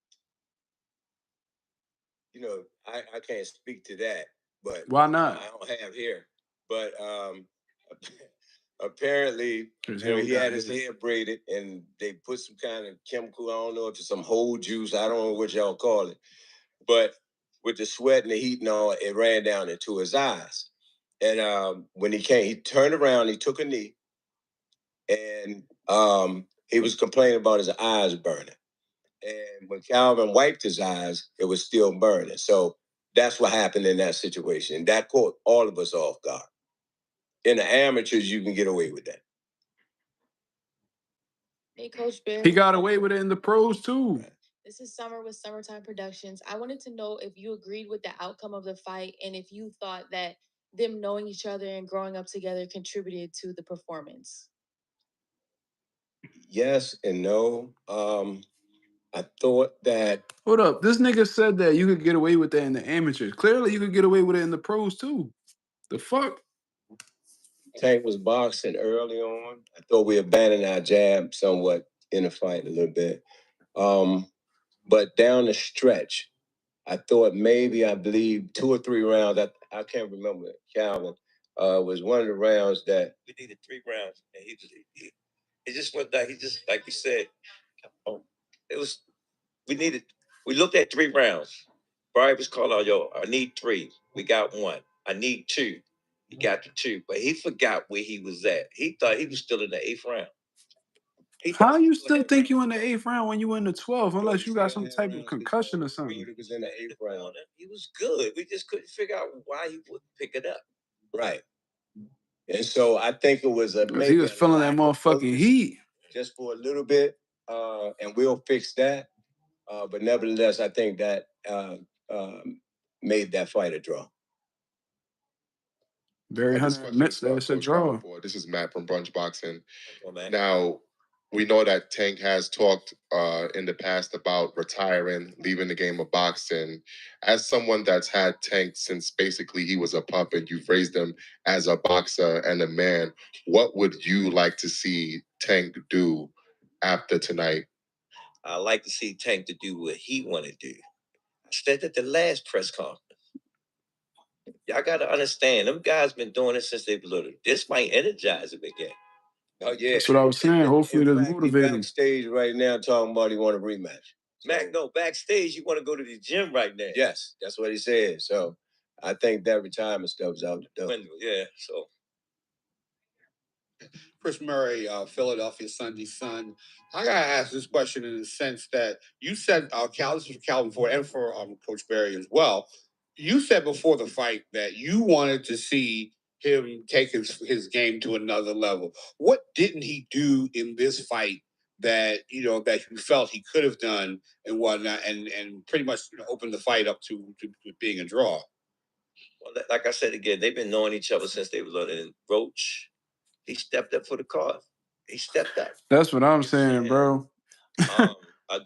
I can't speak to that, but why not? I don't have here. But apparently, he had his hair braided, and they put some kind of chemical. I don't know if it's some whole juice. I don't know what y'all call it, but with the sweat and the heat and all, it ran down into his eyes. And when he came, he turned around, he took a knee, and he was complaining about his eyes burning. And when Calvin wiped his eyes, it was still burning. So that's what happened in that situation. That caught all of us off guard. In the amateurs, you can get away with that. Hey, Coach Barry. He got away with it in the pros, too. This is Summer with Summertime Productions. I wanted to know if you agreed with the outcome of the fight and if you thought that them knowing each other and growing up together contributed to the performance. Yes and no. I thought that. Hold up. This nigga said that you could get away with that in the amateurs. Clearly, you could get away with it in the pros, too. The fuck? Tank was boxing early on. I thought we abandoned our jab somewhat in the fight a little bit. But down the stretch, I thought maybe, I believe, 2 or 3 rounds. I can't remember. Calvin was one of the rounds that we needed 3 rounds, and he just went down. He just, like you said, it was. We looked at 3 rounds. Brian was calling out, yo, I need 3. We got 1. I need 2. He got the 2, but he forgot where he was at. He thought he was still in the 8th round. How you still think you in the 8th round when you in the 12th, unless you got some type of concussion or something? He was in the 8th round. He was good. We just couldn't figure out why he wouldn't pick it up. Right. And so I think it was he was feeling that motherfucking heat just for a little bit, and we'll fix that. But nevertheless, I think that made that fight a draw. Barry Hunter admits that it's a draw. This is Matt from Brunch Boxing. Now, we know that Tank has talked in the past about retiring, leaving the game of boxing. As someone that's had Tank since basically he was a pup and you've raised him as a boxer and a man, what would you like to see Tank do after tonight? I like to see Tank to do what he want to do. I said at the last press conference. Y'all got to understand, them guys been doing it since they were little. This might energize them again. Oh, yeah. That's what I was saying. Hopefully this motivates him. Backstage right now talking about he want a rematch. Mac, no, backstage, you want to go to the gym right now. Yes, that's what he said. So I think that retirement stuff is out the door. Yeah, so. Chris Murray, Philadelphia Sunday Sun. I gotta ask this question in the sense that you said, this is for Calvin Ford and for Coach Barry as well. You said before the fight that you wanted to see him take his game to another level. What didn't he do in this fight that that you felt he could have done and whatnot, and pretty much opened the fight up to being a draw? Well, like I said again, they've been knowing each other since they were little. And Roach, he stepped up for the cause. He stepped up. That's what I'm saying, bro.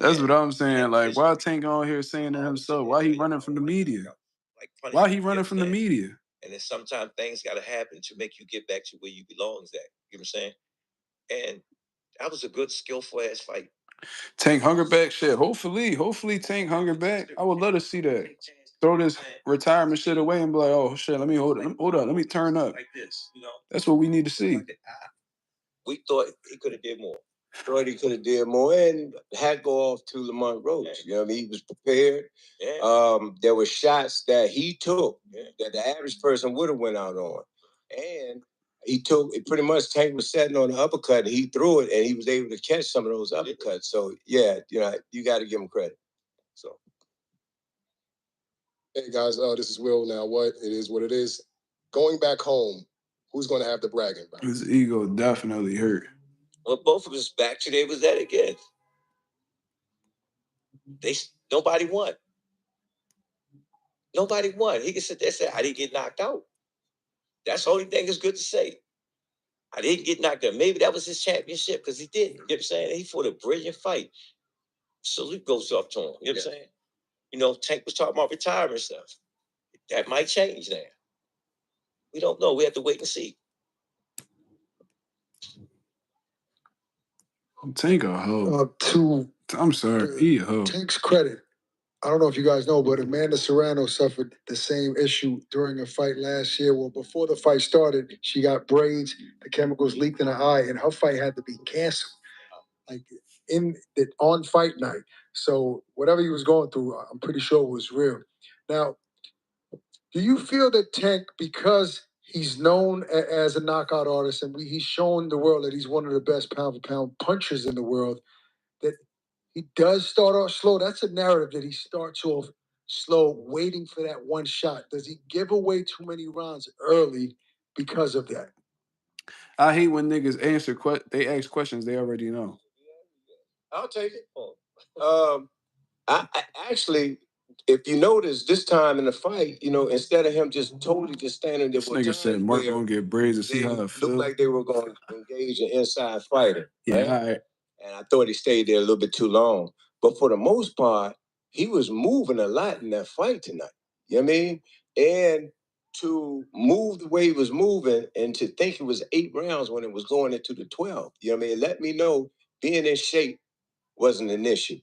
That's what I'm saying. Like, why Tank on here saying to himself? Why he running from the media? Why he running from the media? And then sometimes things got to happen to make you get back to where you belongs at. You know what I'm saying? And that was a good, skillful ass fight. Tank hunger back shit. Hopefully Tank hunger back. I would love to see that. Throw this retirement shit away and be like, oh shit, let me hold it. Hold up, let me turn up. That's what we need to see. We thought he could have did more. Thought he could have did more, and hat go off to Lamont Roach. You know what I mean? He was prepared. Yeah. There were shots that he took that the average person would have went out on, and he took it pretty much. Tank was setting on the uppercut, and he threw it, and he was able to catch some of those uppercuts. So yeah, you know, you got to give him credit. So, hey guys, this is Will. Now, what it is, what it is. Going back home, who's going to have the bragging rights? His ego definitely hurt. Well, both of us back today was that again. Nobody won. Nobody won. He can sit there and say, I didn't get knocked out. That's the only thing that's good to say. I didn't get knocked out. Maybe that was his championship because he did. You know what I'm saying? He fought a brilliant fight. Salute goes up to him. You know what I'm saying? You know, Tank was talking about retirement stuff. That might change now. We don't know. We have to wait and see. Tank a hoe. I'm sorry, he a hoe. Tank's credit. I don't know if you guys know, but Amanda Serrano suffered the same issue during a fight last year. Well, before the fight started, she got braids, the chemicals leaked in her eye, and her fight had to be canceled, like on fight night. So whatever he was going through, I'm pretty sure it was real. Now, do you feel that Tank, because he's known as a knockout artist, and he's shown the world that he's one of the best pound for pound punchers in the world, that he does start off slow? That's a narrative, that he starts off slow, waiting for that one shot. Does he give away too many rounds early because of that? I hate when niggas they ask questions they already know. I'll take it. I actually, if you notice, this time in the fight, you know, instead of him just totally just standing there, This nigga said Mark gonna get braids to see how it looked feel. like they were going to engage an inside fighter. Yeah, right? all right. And I thought he stayed there a little bit too long. But for the most part, he was moving a lot in that fight tonight. You know what I mean? And to move the way he was moving and to think it was 8 rounds when it was going into the 12. You know what I mean? Let me know being in shape wasn't an issue.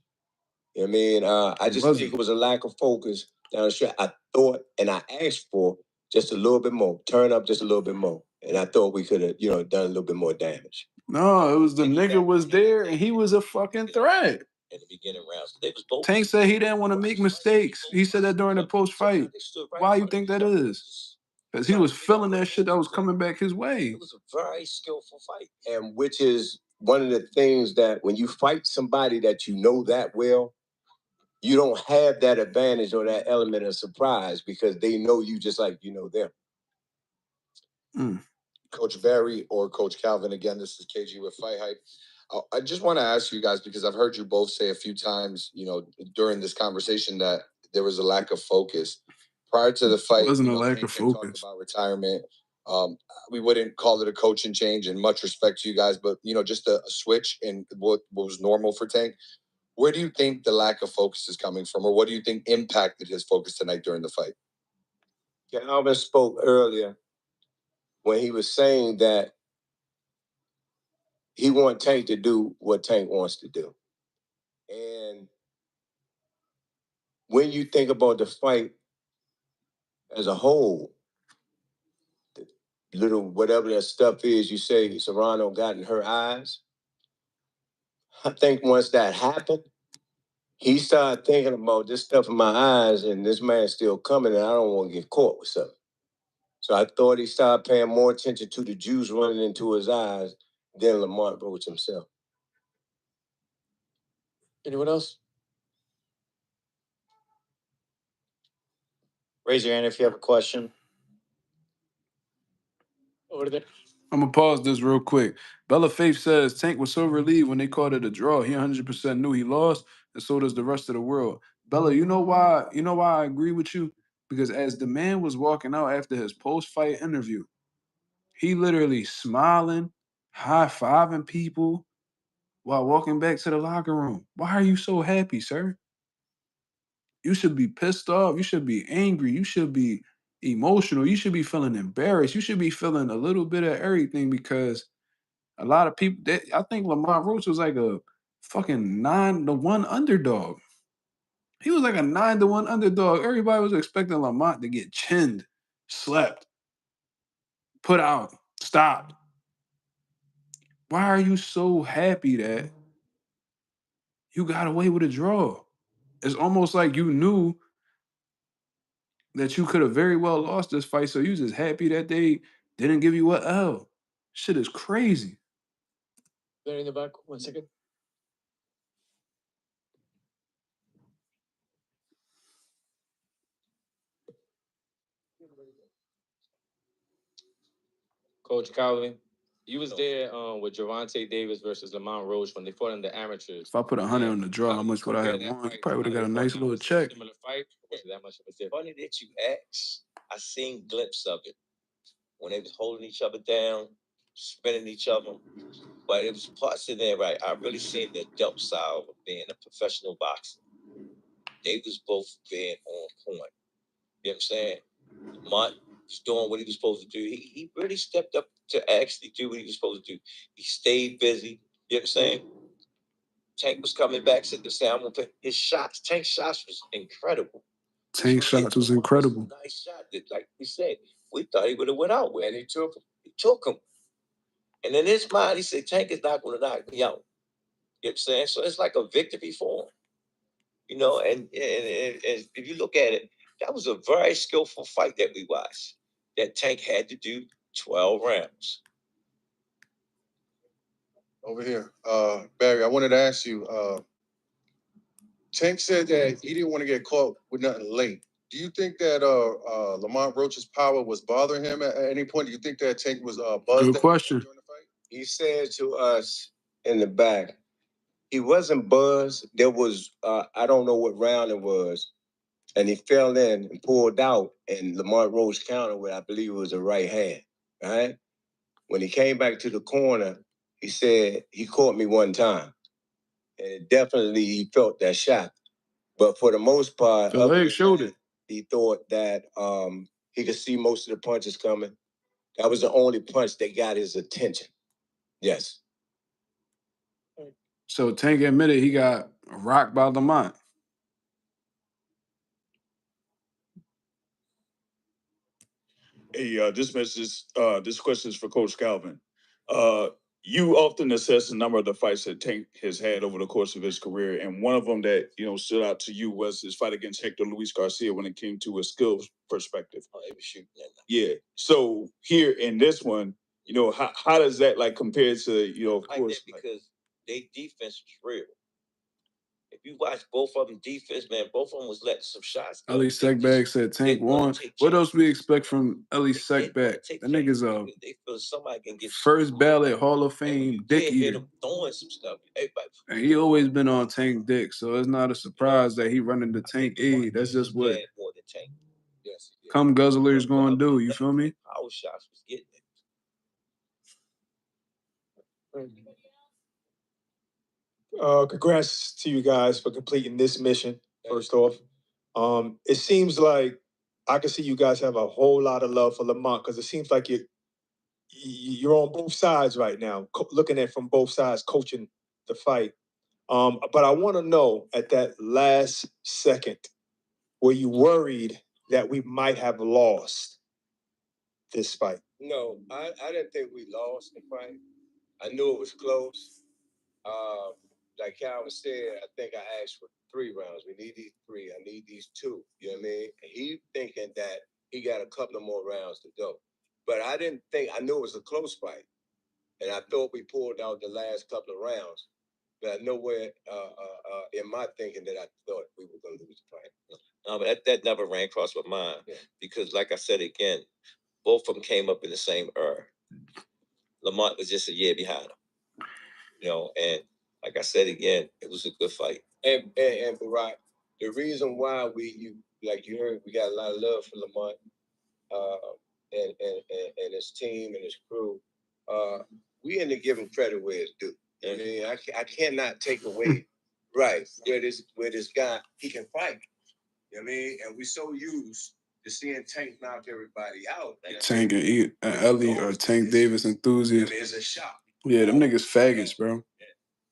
You know what I mean? I just think it was a lack of focus down the stretch. I thought and I asked for just a little bit more, turn up just a little bit more. And I thought we could have, you know, done a little bit more damage. No, it was the nigga was there and he was a fucking threat. In the beginning rounds, they was both. Tank said he didn't want to make mistakes. He said that during the post fight. Why you think that is? Because he was feeling that shit that was coming back his way. It was a very skillful fight. And which is one of the things that when you fight somebody that you know that well, you don't have that advantage or that element of surprise because they know you just like you know them. Coach Barry or Coach Calvin, again, this is KG with Fight Hype. I just want to ask you guys, because I've heard you both say a few times, you know, during this conversation that there was a lack of focus. Prior to the fight, It wasn't you a know, lack Tank of had talked focus. about retirement. We wouldn't call it a coaching change, and much respect to you guys, but, you know, just a switch in what was normal for Tank. Where do you think the lack of focus is coming from, or what do you think impacted his focus tonight during the fight? Calvin spoke earlier when he was saying that he wants Tank to do what Tank wants to do. And when you think about the fight as a whole, the little whatever that stuff is you say Serrano got in her eyes, I think once that happened, he started thinking about this stuff in my eyes and this man's still coming and I don't want to get caught with something. So I thought he started paying more attention to the juice running into his eyes than Lamont Roach himself. Anyone else? Raise your hand if you have a question. Over there. I'm gonna pause this real quick. Bella Faith says Tank was so relieved when they called it a draw. He 100% knew he lost, and so does the rest of the world. Bella, you know why? You know why I agree with you? Because as the man was walking out after his post-fight interview, he literally smiling, high-fiving people while walking back to the locker room. Why are you so happy, sir? You should be pissed off. You should be angry. You should be emotional. You should be feeling embarrassed. You should be feeling a little bit of everything because a lot of people that I think Lamont Roach was like a fucking 9-1 underdog. He was like a 9-1 underdog. Everybody was expecting Lamont to get chinned, slept, put out, stopped. Why are you so happy that you got away with a draw? It's almost like you knew that you could have very well lost this fight, so you just happy that they didn't give you a L. Shit is crazy. There in the back, 1 second. Coach Calvin, you was there with Gervonta Davis versus Lamont Roach when they fought in the amateurs. If I put 100 on the draw, how much would I have won? You probably would have got a nice little check. Similar fight? Was it that much of a difference? Funny that you asked. I seen glimpses of it when they was holding each other down, spinning each other. But it was parts in there, right? I really seen the adult side of being a professional boxer. They was both being on point. You know what I'm saying? Lamont was doing what he was supposed to do. He really stepped up to actually do what he was supposed to do. He stayed busy. You know what I'm saying? Tank was coming back, said the same. I'm gonna put his shots. Tank's shots was incredible. Tank shots was incredible. Nice shot. Like we said, we thought he would have went out with, and he took him. He took him. And in his mind, he said, Tank is not going to knock me out. You know what I'm saying? So it's like a victory for him. You know, and if you look at it, that was a very skillful fight that we watched. That Tank had to do 12 rounds. Over here. Barry, I wanted to ask you, Tank said that he didn't want to get caught with nothing late. Do you think that Lamont Roach's power was bothering him at any point? Do you think that Tank was buzzed? Good question. During the fight? He said to us in the back, he wasn't buzzed. There was, I don't know what round it was. And he fell in and pulled out, and Lamont Roach countered with, I believe it was a right hand, right? When he came back to the corner, he said, he caught me one time. And definitely he felt that shot. But for the most part, The leg showed it. He thought that he could see most of the punches coming. That was the only punch that got his attention. Yes. So Tank admitted he got rocked by Lamont. Hey, this question is for Coach Calvin. You often assess the number of the fights that Tank has had over the course of his career, and one of them that stood out to you was his fight against Hector Luis Garcia when it came to a skills perspective. Oh, he was shooting that. Yeah. So here in this one, how does that compare to of course because their defense was real. If you watch both of them defense, man, both of them was letting some shots go. Ellie Sekbag said Tank won. What else we expect from Ellie Sekbag? That nigga's a They feel somebody can get first ballot Hall of Fame dick eater. Throwing some stuff. Everybody, And he always been on Tank dick, so it's not a surprise that he running the Tank aid. That's just what more than Tank. Yes, come guzzlers gonna do. You feel me? Power shots was getting it. Congrats to you guys for completing this mission. First off, it seems like I can see you guys have a whole lot of love for Lamont because it seems like you're on both sides right now, looking at from both sides, coaching the fight. But I want to know at that last second, were you worried that we might have lost this fight? No, I didn't think we lost the fight. I knew it was close. Like Calvin said, I think I asked for 3 rounds. We need these 3. I need these 2. You know what I mean? And he thinking that he got a couple of more rounds to go. But I didn't think, I knew it was a close fight. And I thought we pulled out the last couple of rounds. But nowhere in my thinking that I thought we were going to lose the fight. No, but that never ran across my mind. Yeah. Because like I said again, both of them came up in the same era. Lamont was just a year behind him. And like I said again, it was a good fight. And Barack, the reason why you heard, we got a lot of love for Lamont and his team and his crew. we end up giving credit where it's due. I mean, I cannot take away right where this guy he can fight. You know what I mean, and we're so used to seeing Tank knock everybody out. Tank and Ellie or Tank Davis enthusiast. I mean, it's a shock. Yeah, them niggas faggots, bro. You know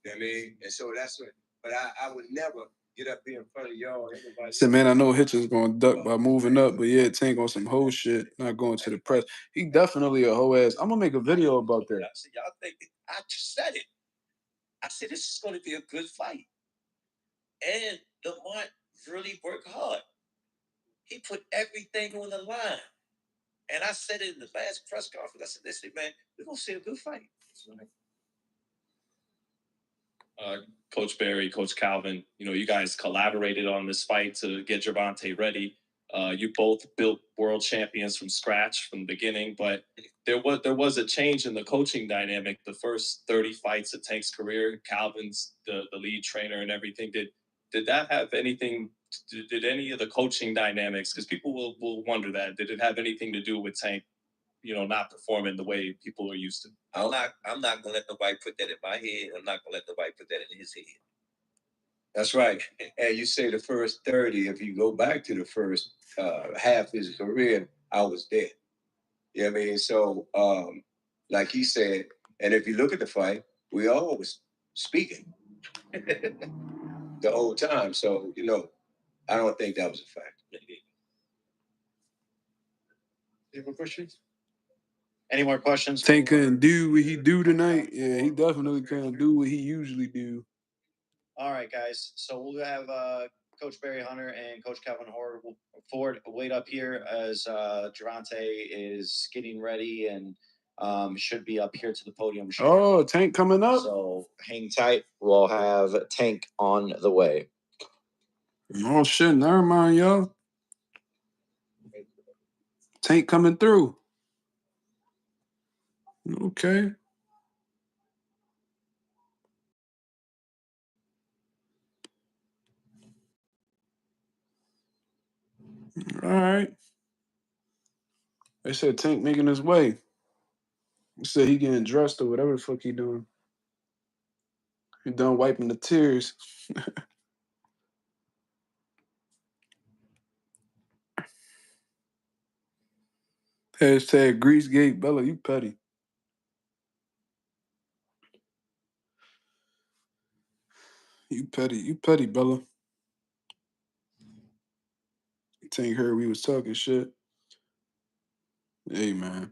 what I mean, and so that's what. But I would never get up here in front of y'all. Said, man, I know Hitchens gonna duck by moving up, but yeah, Tank on some hoe shit, not going to the press. He definitely a hoe ass. I'm gonna make a video about that. I said, y'all think I just said it. I said this is gonna be a good fight. And Lamont really worked hard. He put everything on the line. And I said it in the last press conference. I said, listen, man, we're gonna see a good fight. Coach Barry, Coach Calvin, you guys collaborated on this fight to get Gervonta ready. You both built world champions from scratch from the beginning, but there was a change in the coaching dynamic. The first 30 fights of Tank's career, Calvin's the lead trainer and everything. Did that have anything? Did any of the coaching dynamics? Because people will wonder that. Did it have anything to do with Tank? Not performing the way people are used to. I'm not gonna let nobody put that in my head. I'm not gonna let nobody put that in his head. That's right. And you say the first 30, if you go back to the first half of his career, I was there. You know what I mean? So like he said, and if you look at the fight, we always speaking the whole time. So, I don't think that was a fact. Any more questions? Any more questions? Tank couldn't do what he do tonight. Yeah, he definitely couldn't do what he usually do. All right, guys. So we'll have Coach Barry Hunter and Coach Calvin Ford wait up here as Gervonta is getting ready and should be up here to the podium. Oh, Tank coming up. So hang tight. We'll have Tank on the way. Oh shit, never mind, y'all. Tank coming through. Okay. All right. They said Tank making his way. He said he getting dressed or whatever the fuck he doing. He done wiping the tears. Hashtag Greasegate Bella, you petty. You petty, Bella. Tank heard we was talking shit. Hey, man.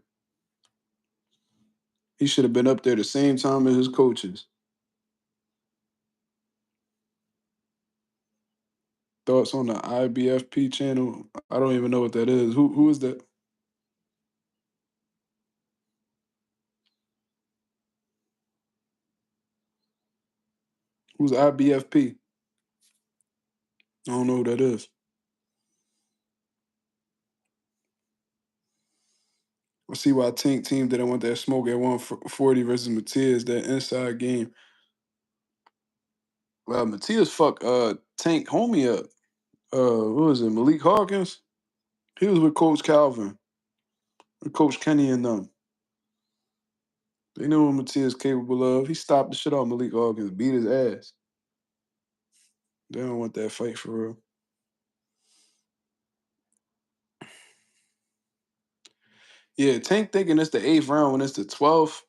He should have been up there the same time as his coaches. Thoughts on the IBFP channel? I don't even know what that is. Who is that? Who's IBFP? I don't know who that is. I see why Tank team didn't want that smoke at 140 versus Matias, that inside game. Well, Matias fucked Tank homie up. What was it? Malik Hawkins? He was with Coach Calvin, with Coach Kenny and them. They knew what Matias capable of. He stopped the shit out of Malik Hawkins, beat his ass. They don't want that fight for real. Yeah, Tank thinking it's the 8th round when it's the 12th.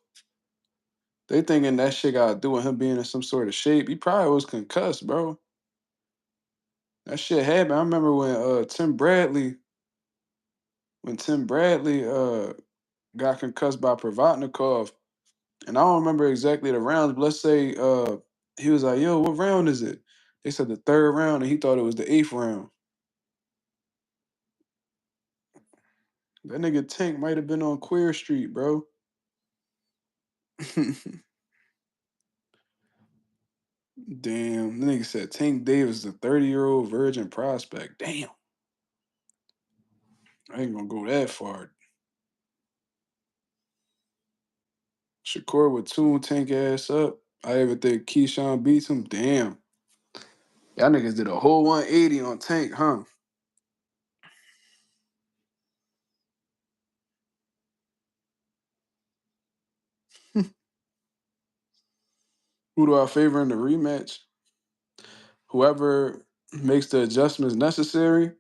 They thinking that shit got to do with him being in some sort of shape. He probably was concussed, bro. That shit happened. I remember when Tim Bradley got concussed by Provodnikov, and I don't remember exactly the rounds, but let's say he was like, yo, what round is it? They said the 3rd round, and he thought it was the 8th round. That nigga Tank might have been on Queer Street, bro. Damn, the nigga said Tank Davis, the 30-year-old virgin prospect. Damn. I ain't gonna go that far. Shakur would tune Tank ass up. I ever think Keyshawn beats him. Damn. Y'all niggas did a whole 180 on Tank, huh? Who do I favor in the rematch? Whoever makes the adjustments necessary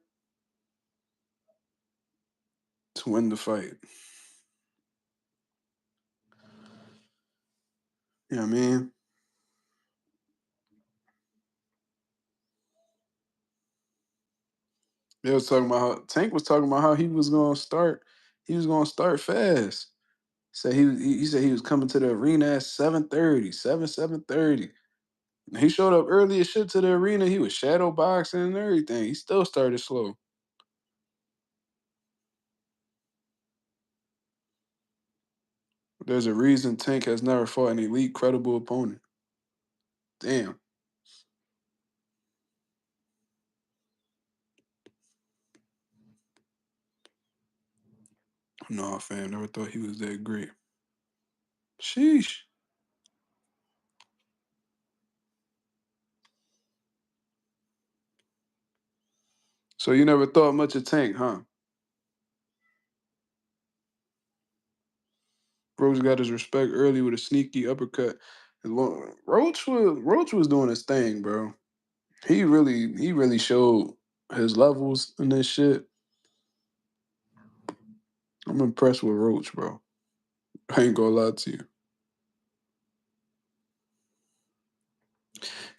to win the fight. You know what I mean? They was talking about how Tank was talking about how he was gonna start. He was gonna start fast. Said he said he was coming to the arena at 7:30, 7:30. He showed up early as shit to the arena. He was shadow boxing and everything. He still started slow. There's a reason Tank has never fought an elite, credible opponent. Damn. No, fam, never thought he was that great. Sheesh. So you never thought much of Tank, huh? Roach got his respect early with a sneaky uppercut. Roach was doing his thing, bro. He really showed his levels in this shit. I'm impressed with Roach, bro. I ain't gonna lie to you.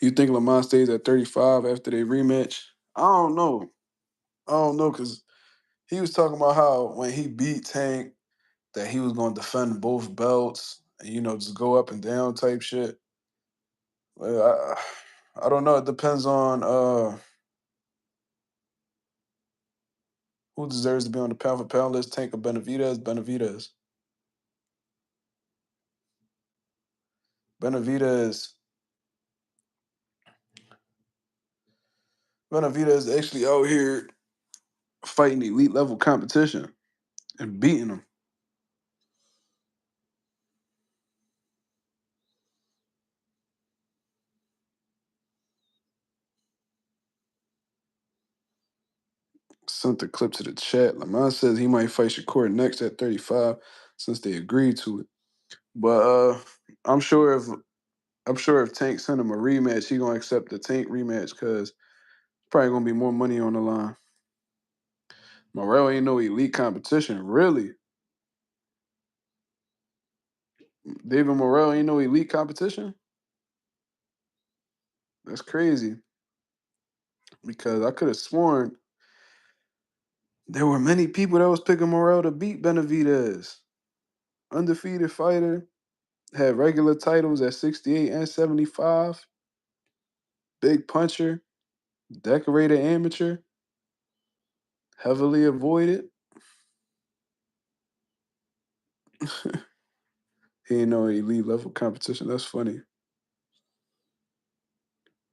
You think Lamont stays at 35 after they rematch? I don't know. Because he was talking about how when he beat Tank, that he was going to defend both belts and, just go up and down type shit. Well, I don't know. It depends on who deserves to be on the pound for pound list, Tank or Benavidez. Benavidez. Benavidez actually out here fighting elite level competition and beating them. Sent the clip to the chat. Lamont says he might fight Shakur next at 35 since they agreed to it. But I'm sure if Tank sent him a rematch, he gonna accept the Tank rematch because probably gonna be more money on the line. Morrell ain't no elite competition, really. David Morrell ain't no elite competition. That's crazy because I could have sworn there were many people that was picking Morrell to beat Benavidez. Undefeated fighter, had regular titles at 68 and 75. Big puncher, decorated amateur, heavily avoided. He ain't no elite level competition. That's funny.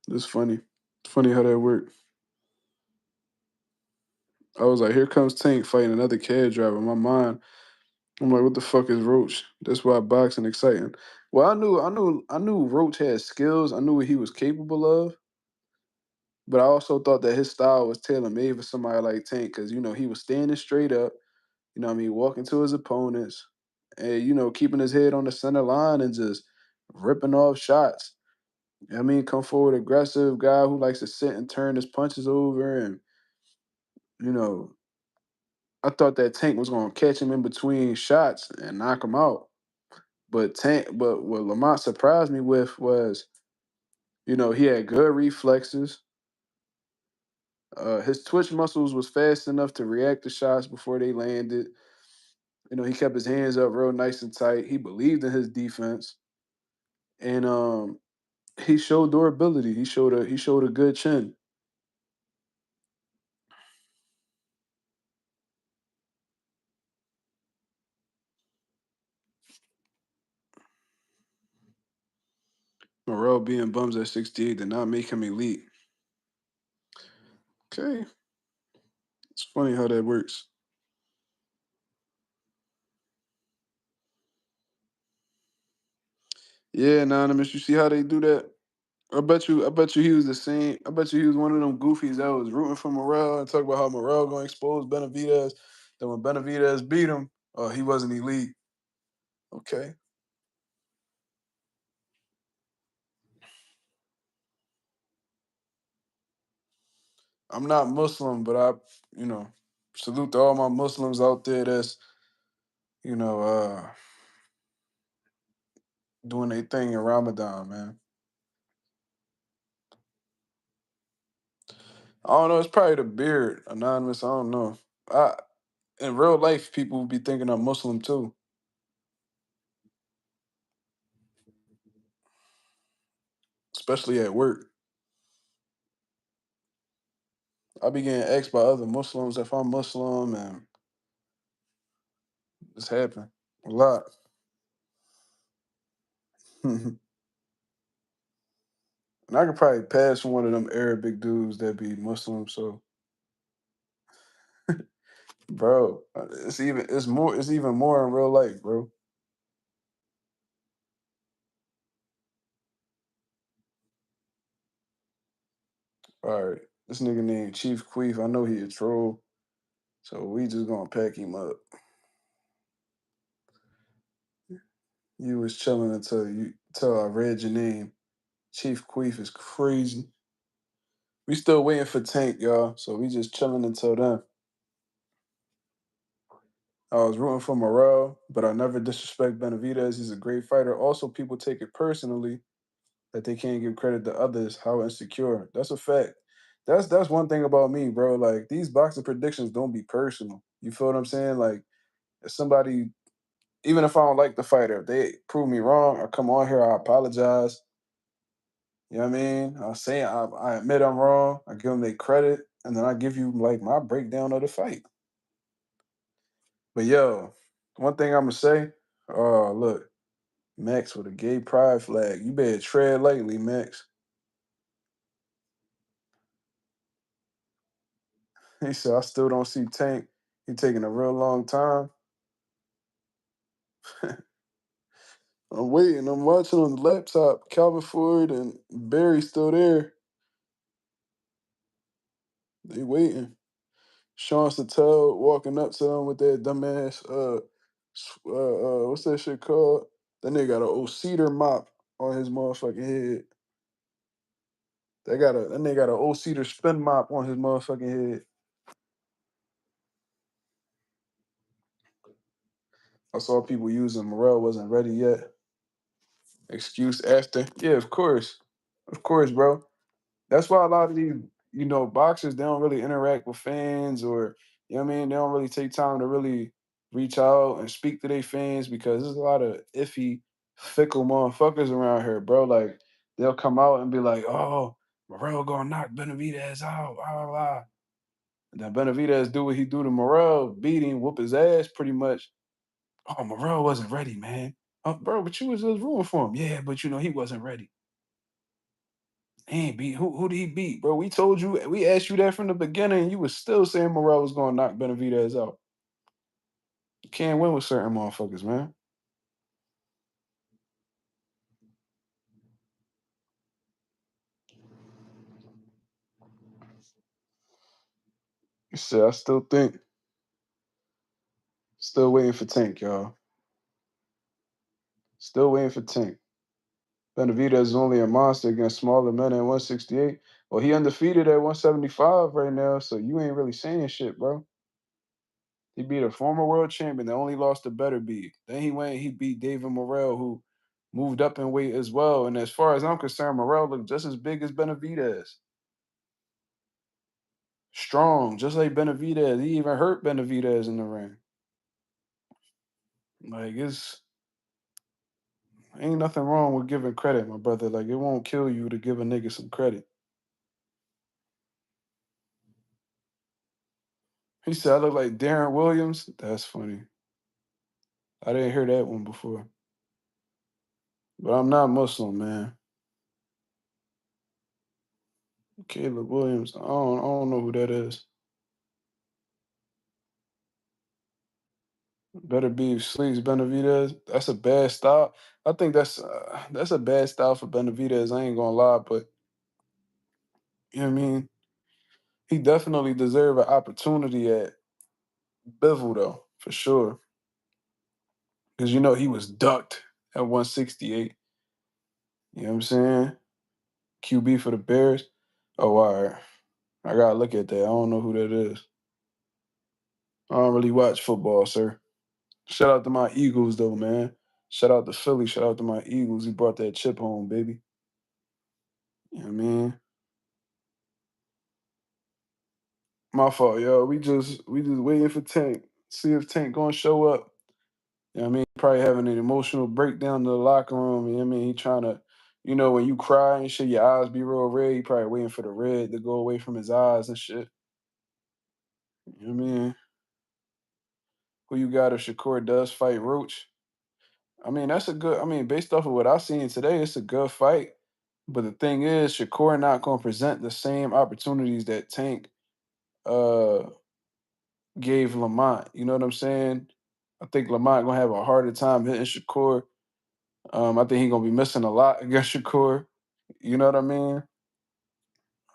That's funny. It's funny how that worked. I was like, here comes Tank fighting another cab driver. In my mind, I'm like, what the fuck is Roach? That's why boxing exciting. Well, I knew Roach had skills. I knew what he was capable of. But I also thought that his style was tailor made for somebody like Tank, because he was standing straight up, what I mean, walking to his opponents, and keeping his head on the center line and just ripping off shots. I mean, come forward aggressive guy who likes to sit and turn his punches over, and you know, I thought that Tank was gonna catch him in between shots and knock him out. But what Lamont surprised me with was, he had good reflexes. His twitch muscles was fast enough to react to shots before they landed. He kept his hands up real nice and tight. He believed in his defense, and he showed durability. He showed a good chin. Morrell being bums at 68 did not make him elite. Okay, it's funny how that works. Yeah, anonymous. You see how they do that? I bet you he was the same. I bet you he was one of them goofies that was rooting for Morrell and talk about how Morrell gonna expose Benavidez. Then when Benavidez beat him, he wasn't elite. Okay. I'm not Muslim, but I, you know, salute to all my Muslims out there that's, you know, doing their thing in Ramadan, man. I don't know. It's probably the beard, anonymous. I don't know. I In real life, people would be thinking I'm Muslim too, especially at work. I be getting asked by other Muslims if I'm Muslim, and it's happened a lot. And I could probably pass for one of them Arabic dudes that be Muslim. So, bro, it's even more in real life, bro. All right, this nigga named Chief Queef. I know he a troll, so we just gonna pack him up. You was chilling until I read your name. Chief Queef is crazy. We still waiting for Tank, y'all. So we just chilling until then. I was rooting for Morel, but I never disrespect Benavidez. He's a great fighter. Also, people take it personally that they can't give credit to others. How insecure. That's a fact. That's one thing about me, bro. Like these boxing predictions don't be personal. You feel what I'm saying? Like if somebody, even if I don't like the fighter, if they prove me wrong, I come on here, I apologize. You know what I mean? I admit I'm wrong. I give them their credit, and then I give you like my breakdown of the fight. But yo, one thing I'm gonna say, oh look, Max with a gay pride flag. You better tread lightly, Max. He said, I still don't see Tank. He taking a real long time. I'm waiting. I'm watching on the laptop. Calvin Ford and Barry still there. They waiting. Sean Sattel walking up to them with that dumbass what's that shit called? That nigga got a old cedar mop on his motherfucking head. That nigga got an old cedar spin mop on his motherfucking head. I saw people using Morel wasn't ready yet. Excuse after. Yeah, of course. Of course, bro. That's why a lot of these, boxers, they don't really interact with fans or, you know what I mean? They don't really take time to really reach out and speak to their fans because there's a lot of iffy, fickle motherfuckers around here, bro. Like, they'll come out and be like, oh, Morel gonna knock Benavidez out, blah, blah, blah. And then Benavidez do what he do to Morel, beat him, whoop his ass pretty much. Oh, Morel wasn't ready, man. Oh, bro, but you was just rooting for him. Yeah, but he wasn't ready. He ain't beat. Who did he beat, bro? We told you, we asked you that from the beginning, and you was still saying Morel was gonna knock Benavidez out. You can't win with certain motherfuckers, man. You said I still waiting for Tank, y'all. Still waiting for Tank. Benavidez is only a monster against smaller men at 168. Well, he undefeated at 175 right now, so you ain't really saying shit, bro. He beat a former world champion that only lost to Better Be. Then he beat David Morrell, who moved up in weight as well. And as far as I'm concerned, Morrell looked just as big as Benavidez. Strong, just like Benavidez. He even hurt Benavidez in the ring. Like, ain't nothing wrong with giving credit, my brother. Like, it won't kill you to give a nigga some credit. He said, I look like Darren Williams. That's funny. I didn't hear that one before. But I'm not Muslim, man. Caleb Williams. I don't know who that is. Better be sleeves Benavidez. That's a bad style. I think that's a bad style for Benavidez. I ain't gonna lie, but you know what I mean. He definitely deserved an opportunity at Bivol though, for sure. Because he was ducked at 168. You know what I'm saying? QB for the Bears. Oh, all right. I gotta look at that. I don't know who that is. I don't really watch football, sir. Shout out to my Eagles, though, man. Shout out to Philly. Shout out to my Eagles. He brought that chip home, baby. You know what I mean? My fault, yo. We just waiting for Tank. See if Tank gonna show up. You know what I mean? Probably having an emotional breakdown in the locker room. You know what I mean? He trying to, when you cry and shit, your eyes be real red. He probably waiting for the red to go away from his eyes and shit. You know what I mean? Who you got if Shakur does fight Roach? I mean, that's a good. I mean, based off of what I've seen today, it's a good fight. But the thing is, Shakur not gonna present the same opportunities that Tank uh gave Lamont. You know what I'm saying? I think Lamont gonna have a harder time hitting Shakur. I think he gonna be missing a lot against Shakur. You know what I mean?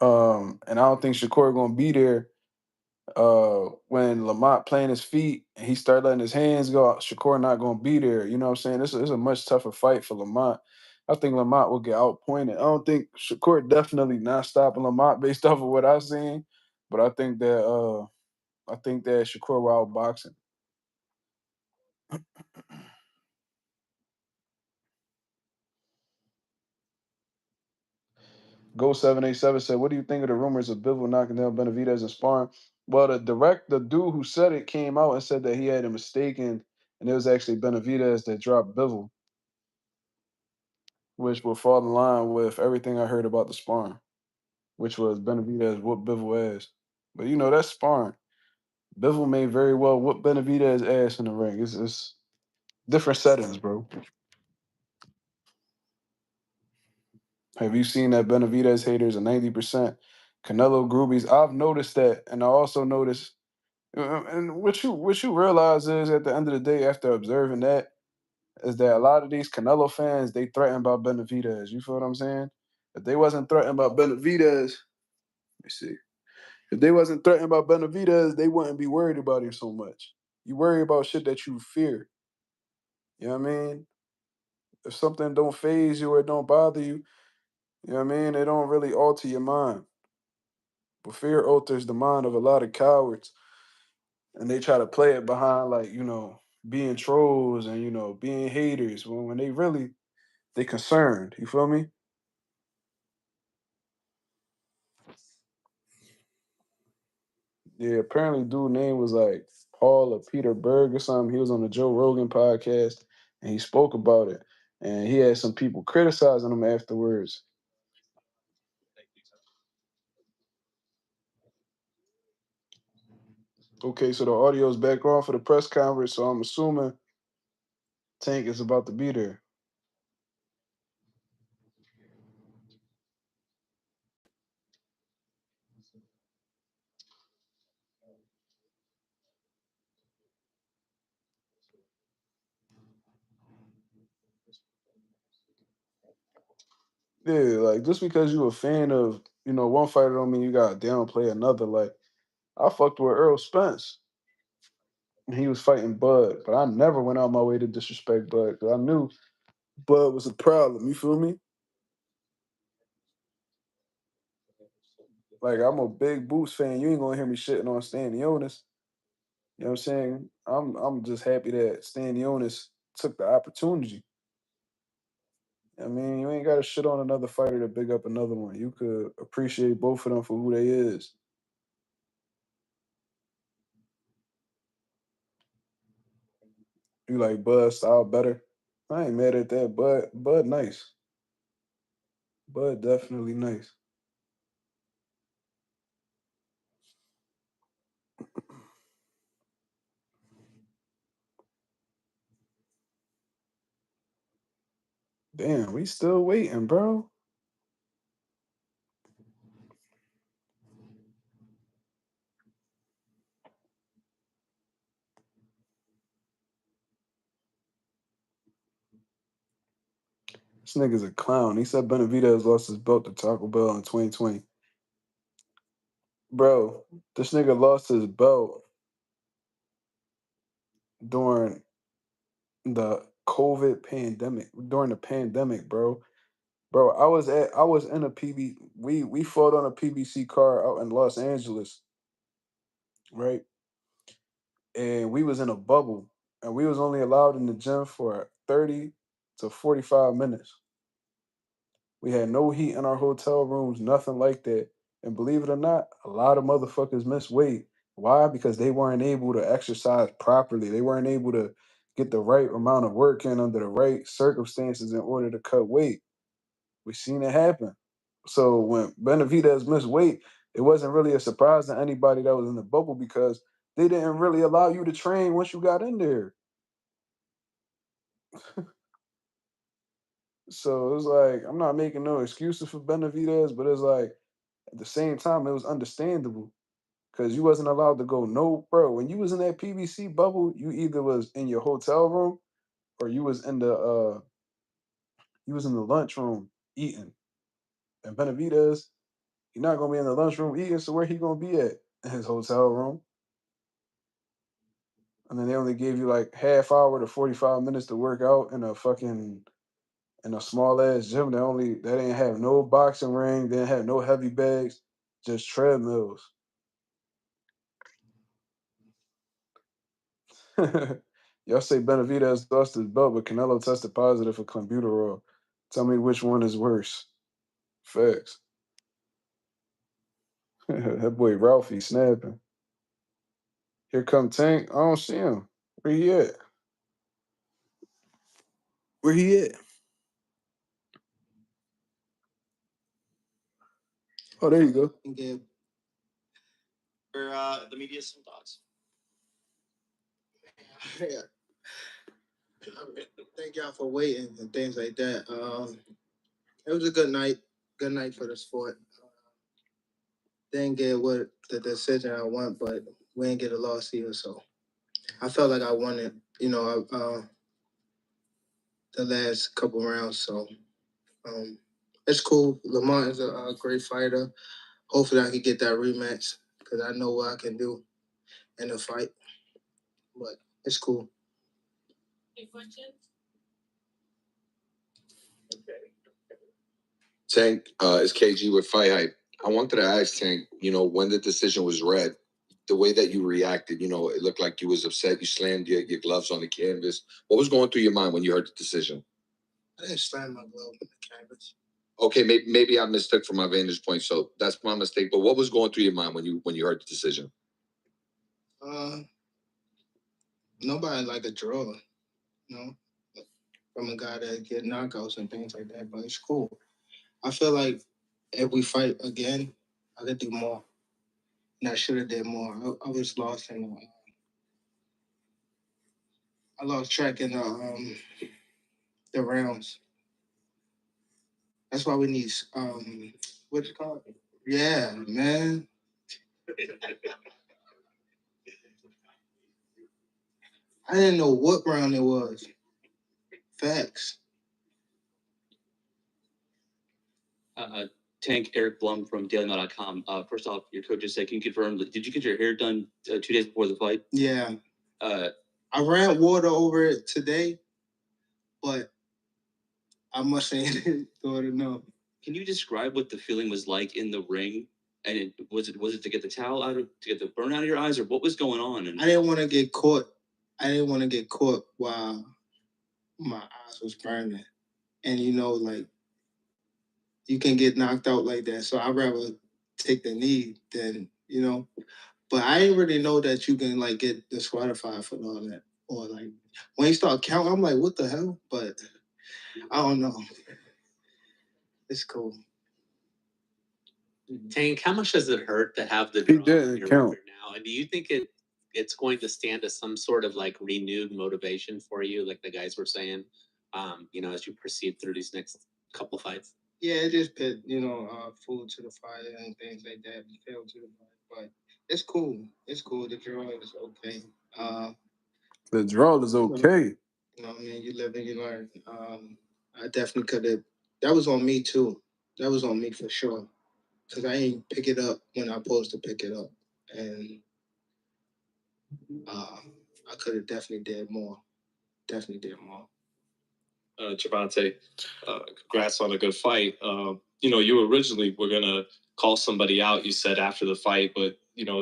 And I don't think Shakur gonna be there when Lamont playing his feet and he start letting his hands go. Shakur not gonna be there. You know what I'm saying? This is a much tougher fight for Lamont. I think Lamont will get outpointed. I don't think Shakur definitely not stopping Lamont based off of what I've seen, but I think that Shakur will outbox him. Go 787 said, "What do you think of the rumors of Bivol knocking down Benavidez in sparring?" Well, the dude who said it came out and said that he had a mistaken, and it was actually Benavidez that dropped Bivol, which will fall in line with everything I heard about the sparring, which was Benavidez whooped Bivol ass. But that's sparring. Bivol may very well whoop Benavidez ass in the ring. It's different settings, bro. Have you seen that Benavidez haters are 90% Canelo groupies? I've noticed that, and I also noticed. And what you realize is at the end of the day, after observing that, is that a lot of these Canelo fans they threatened by Benavidez. You feel what I'm saying? If they wasn't threatened by Benavidez, let me see. If they wasn't threatened by Benavidez, they wouldn't be worried about him so much. You worry about shit that you fear. You know what I mean? If something don't phase you or it don't bother you, you know what I mean? It don't really alter your mind. But fear alters the mind of a lot of cowards. And they try to play it behind like being trolls and being haters when they really they concerned. You feel me? Yeah, apparently dude name was like Paul or Peter Berg or something. He was on the Joe Rogan podcast and he spoke about it, and he had some people criticizing him afterwards. Okay, so the audio is back on for the press conference, so I'm assuming Tank is about to be there. Yeah, like just because you a fan of one fighter don't mean you gotta downplay another. Like I fucked with Earl Spence and he was fighting Bud, but I never went out my way to disrespect Bud because I knew Bud was a problem. You feel me? Like I'm a big Boots fan. You ain't gonna hear me shitting on Stanionis. You know what I'm saying? I'm just happy that Stanionis took the opportunity. I mean, you ain't gotta shit on another fighter to big up another one. You could appreciate both of them for who they is. You like Bud style better? I ain't mad at that. Bud nice. Bud definitely nice. Damn, we still waiting, bro. This nigga's a clown. He said Benavidez lost his belt to Taco Bell in 2020. Bro, this nigga lost his belt during the COVID pandemic, during the pandemic, bro. Bro, I was in a PB. We fought on a PBC car out in Los Angeles, right? And we was in a bubble, and we was only allowed in the gym for 30 to 45 minutes. We had no heat in our hotel rooms, nothing like that. And believe it or not, a lot of motherfuckers miss weight. Why? Because they weren't able to exercise properly. They weren't able to get the right amount of work in under the right circumstances in order to cut weight. We seen it happen. So when Benavidez missed weight, it wasn't really a surprise to anybody that was in the bubble because they didn't really allow you to train once you got in there. So it was like I'm not making no excuses for Benavidez, but it's like at the same time it was understandable because you wasn't allowed to go no bro. When you was in that PBC bubble, you either was in your hotel room or you was in the lunchroom eating. And Benavidez, you're not gonna be in the lunchroom eating, so where he gonna be at? In his hotel room. And then they only gave you like half hour to 45 minutes to work out in a small ass gym that didn't have no boxing ring, didn't have no heavy bags, just treadmills. Y'all say Benavidez lost his belt, but Canelo tested positive for clenbuterol. Tell me which one is worse. Facts. That boy Ralphie snapping. Here come Tank. I don't see him. Where he at? Where he at? Oh, there you go. Give for the media some thoughts. Yeah. Thank y'all for waiting and things like that. It was a good night. Good night for the sport. Didn't get what the decision I want, but we didn't get a loss either. So I felt like I won it. The last couple rounds. So um, it's cool. Lamont is a great fighter. Hopefully, I can get that rematch because I know what I can do in a fight. But it's cool. Any questions? Tank, is KG with Fight Hype. I wanted to ask Tank, when the decision was read, the way that you reacted, it looked like you was upset. You slammed your gloves on the canvas. What was going through your mind when you heard the decision? I didn't slam my glove on the canvas. Okay, maybe I mistook from my vantage point, so that's my mistake. But what was going through your mind when you heard the decision? Nobody like a draw, from a guy that get knockouts and things like that. But it's cool. I feel like if we fight again, I could do more. And I should have did more. I was lost in I lost track in the rounds. That's why we need what's it called? Yeah, man. I didn't know what round it was. Facts. Tank Eric Blum from DailyMail.com. First off, your coach just said, can you confirm, did you get your hair done 2 days before the fight? Yeah. Uh, I ran water over it today, but I mustn't thought enough. Can you describe what the feeling was like in the ring? And was it to get the towel to get the burn out of your eyes, or what was going on? And I didn't want to get caught. I didn't want to get caught while my eyes was burning. And like you can get knocked out like that. So I'd rather take the knee than. But I didn't really know that you can like get disqualified for all that. Or like when you start counting, I'm like, what the hell? But I don't know. It's cool. Tank, how much does it hurt to have the He draw on didn't your count. record now? And do you think it's going to stand as some sort of like renewed motivation for you, like the guys were saying, as you proceed through these next couple fights? Yeah, it just put, food to the fire and things like that, fuel to the fire. But it's cool. It's cool. The draw is okay. The draw is okay. What I mean? You live and you learn. I definitely could have. That was on me too. That was on me for sure. Because I ain't pick it up when I supposed to pick it up. And I could have definitely did more. Definitely did more. Gervonta, congrats on a good fight. You originally were gonna call somebody out. You said after the fight, but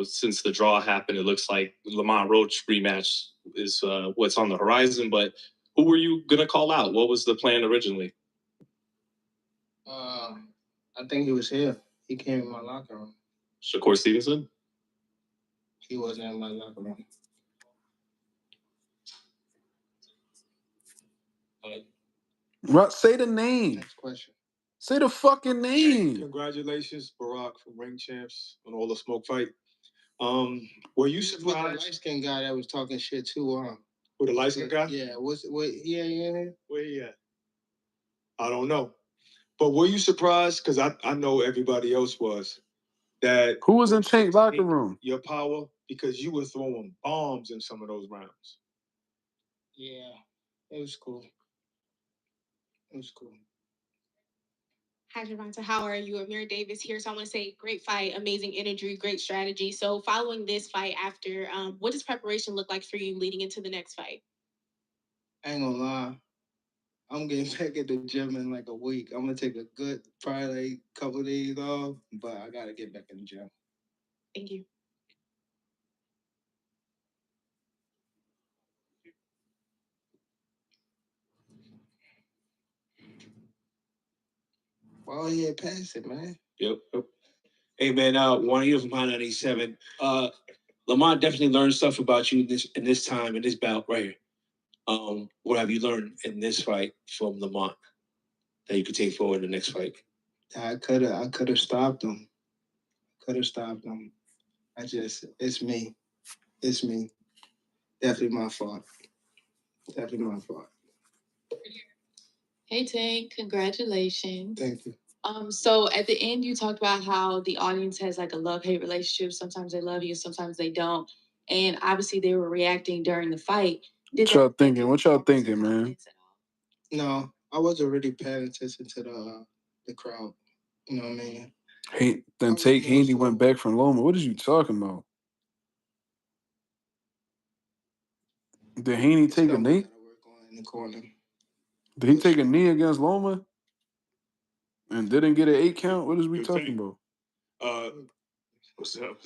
since the draw happened, it looks like Lamont Roach rematch is what's on the horizon. But who were you gonna call out? What was the plan originally? I think he was here. He came in my locker room. Shakur Stevenson? He wasn't in my locker room. Say the name. Next question. Say the fucking name. Congratulations, Barack, from Ring Champs on all the smoke fight. Were you The surprised? light-skinned guy that was talking shit too, With the light-skinned guy? Yeah, yeah. Where he at? I don't know. But were you surprised? Because I know everybody else was. That Who was in Roach Tank didn't locker take room? your power because you were throwing bombs in some of those rounds. Yeah, it was cool. It was cool. Hi, Gervonta. How are you? Amir Davis here. So I want to say great fight, amazing energy, great strategy. So following this fight after, what does preparation look like for you leading into the next fight? I ain't gonna lie. I'm getting back at the gym in like a week. I'm gonna take a good probably couple of days off, but I gotta get back in the gym. Thank you. Well, yeah, pass it, man. Yep. Hey man, one year from High 97. Lamont definitely learned stuff about you in this time in this bout right here. What have you learned in this fight from Lamont that you could take forward in the next fight? I could have stopped him. It's me. It's me. Definitely my fault. Hey, Tank. Congratulations. Thank you. So at the end, you talked about how the audience has like a love-hate relationship. Sometimes they love you, sometimes they don't. And obviously they were reacting during the fight. What y'all thinking? What y'all thinking, man? No, I wasn't really paying attention to the crowd. You know what I mean? Hey, then Take Handy went back from Loma. What is you talking about? Did Haney take a knee? In the corner. Did he take a knee against Loma and didn't get an 8 count? What is we Yo, talking Tank. about? What's up?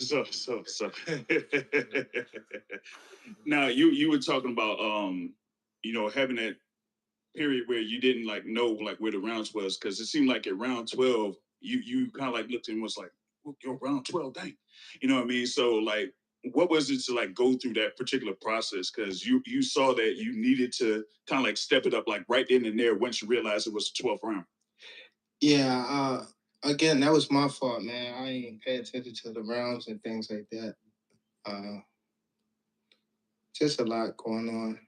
Now you were talking about having that period where you didn't like know like where the rounds was, because it seemed like at round 12 you kind of like looked and was like, yo, round 12, dang, you know what I mean? So like, what was it to like go through that particular process? Because you saw that you needed to kind of like step it up like right then and there once you realized it was the 12th round. Yeah, again, that was my fault, man. I ain't pay attention to the rounds and things like that. Just a lot going on.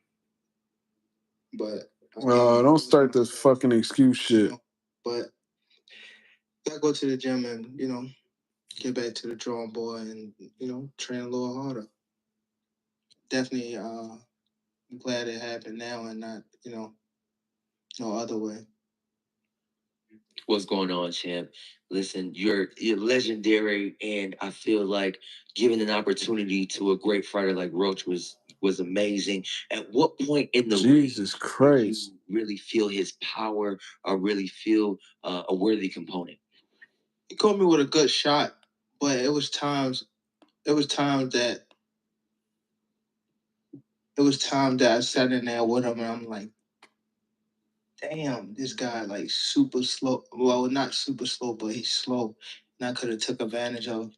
But Don't start this fucking excuse shit. But gotta go to the gym and, get back to the drawing board and, train a little harder. Definitely I'm glad it happened now and not, no other way. What's going on, champ? Listen, you're legendary, and I feel like giving an opportunity to a great fighter like Roach was amazing. At what point in the Jesus ring Christ. did you really feel his power or really feel a worthy component? He caught me with a good shot, but it was times that I sat in there with him and I'm like, damn, this guy like super slow. Well, not super slow, but he's slow. And I could have took advantage of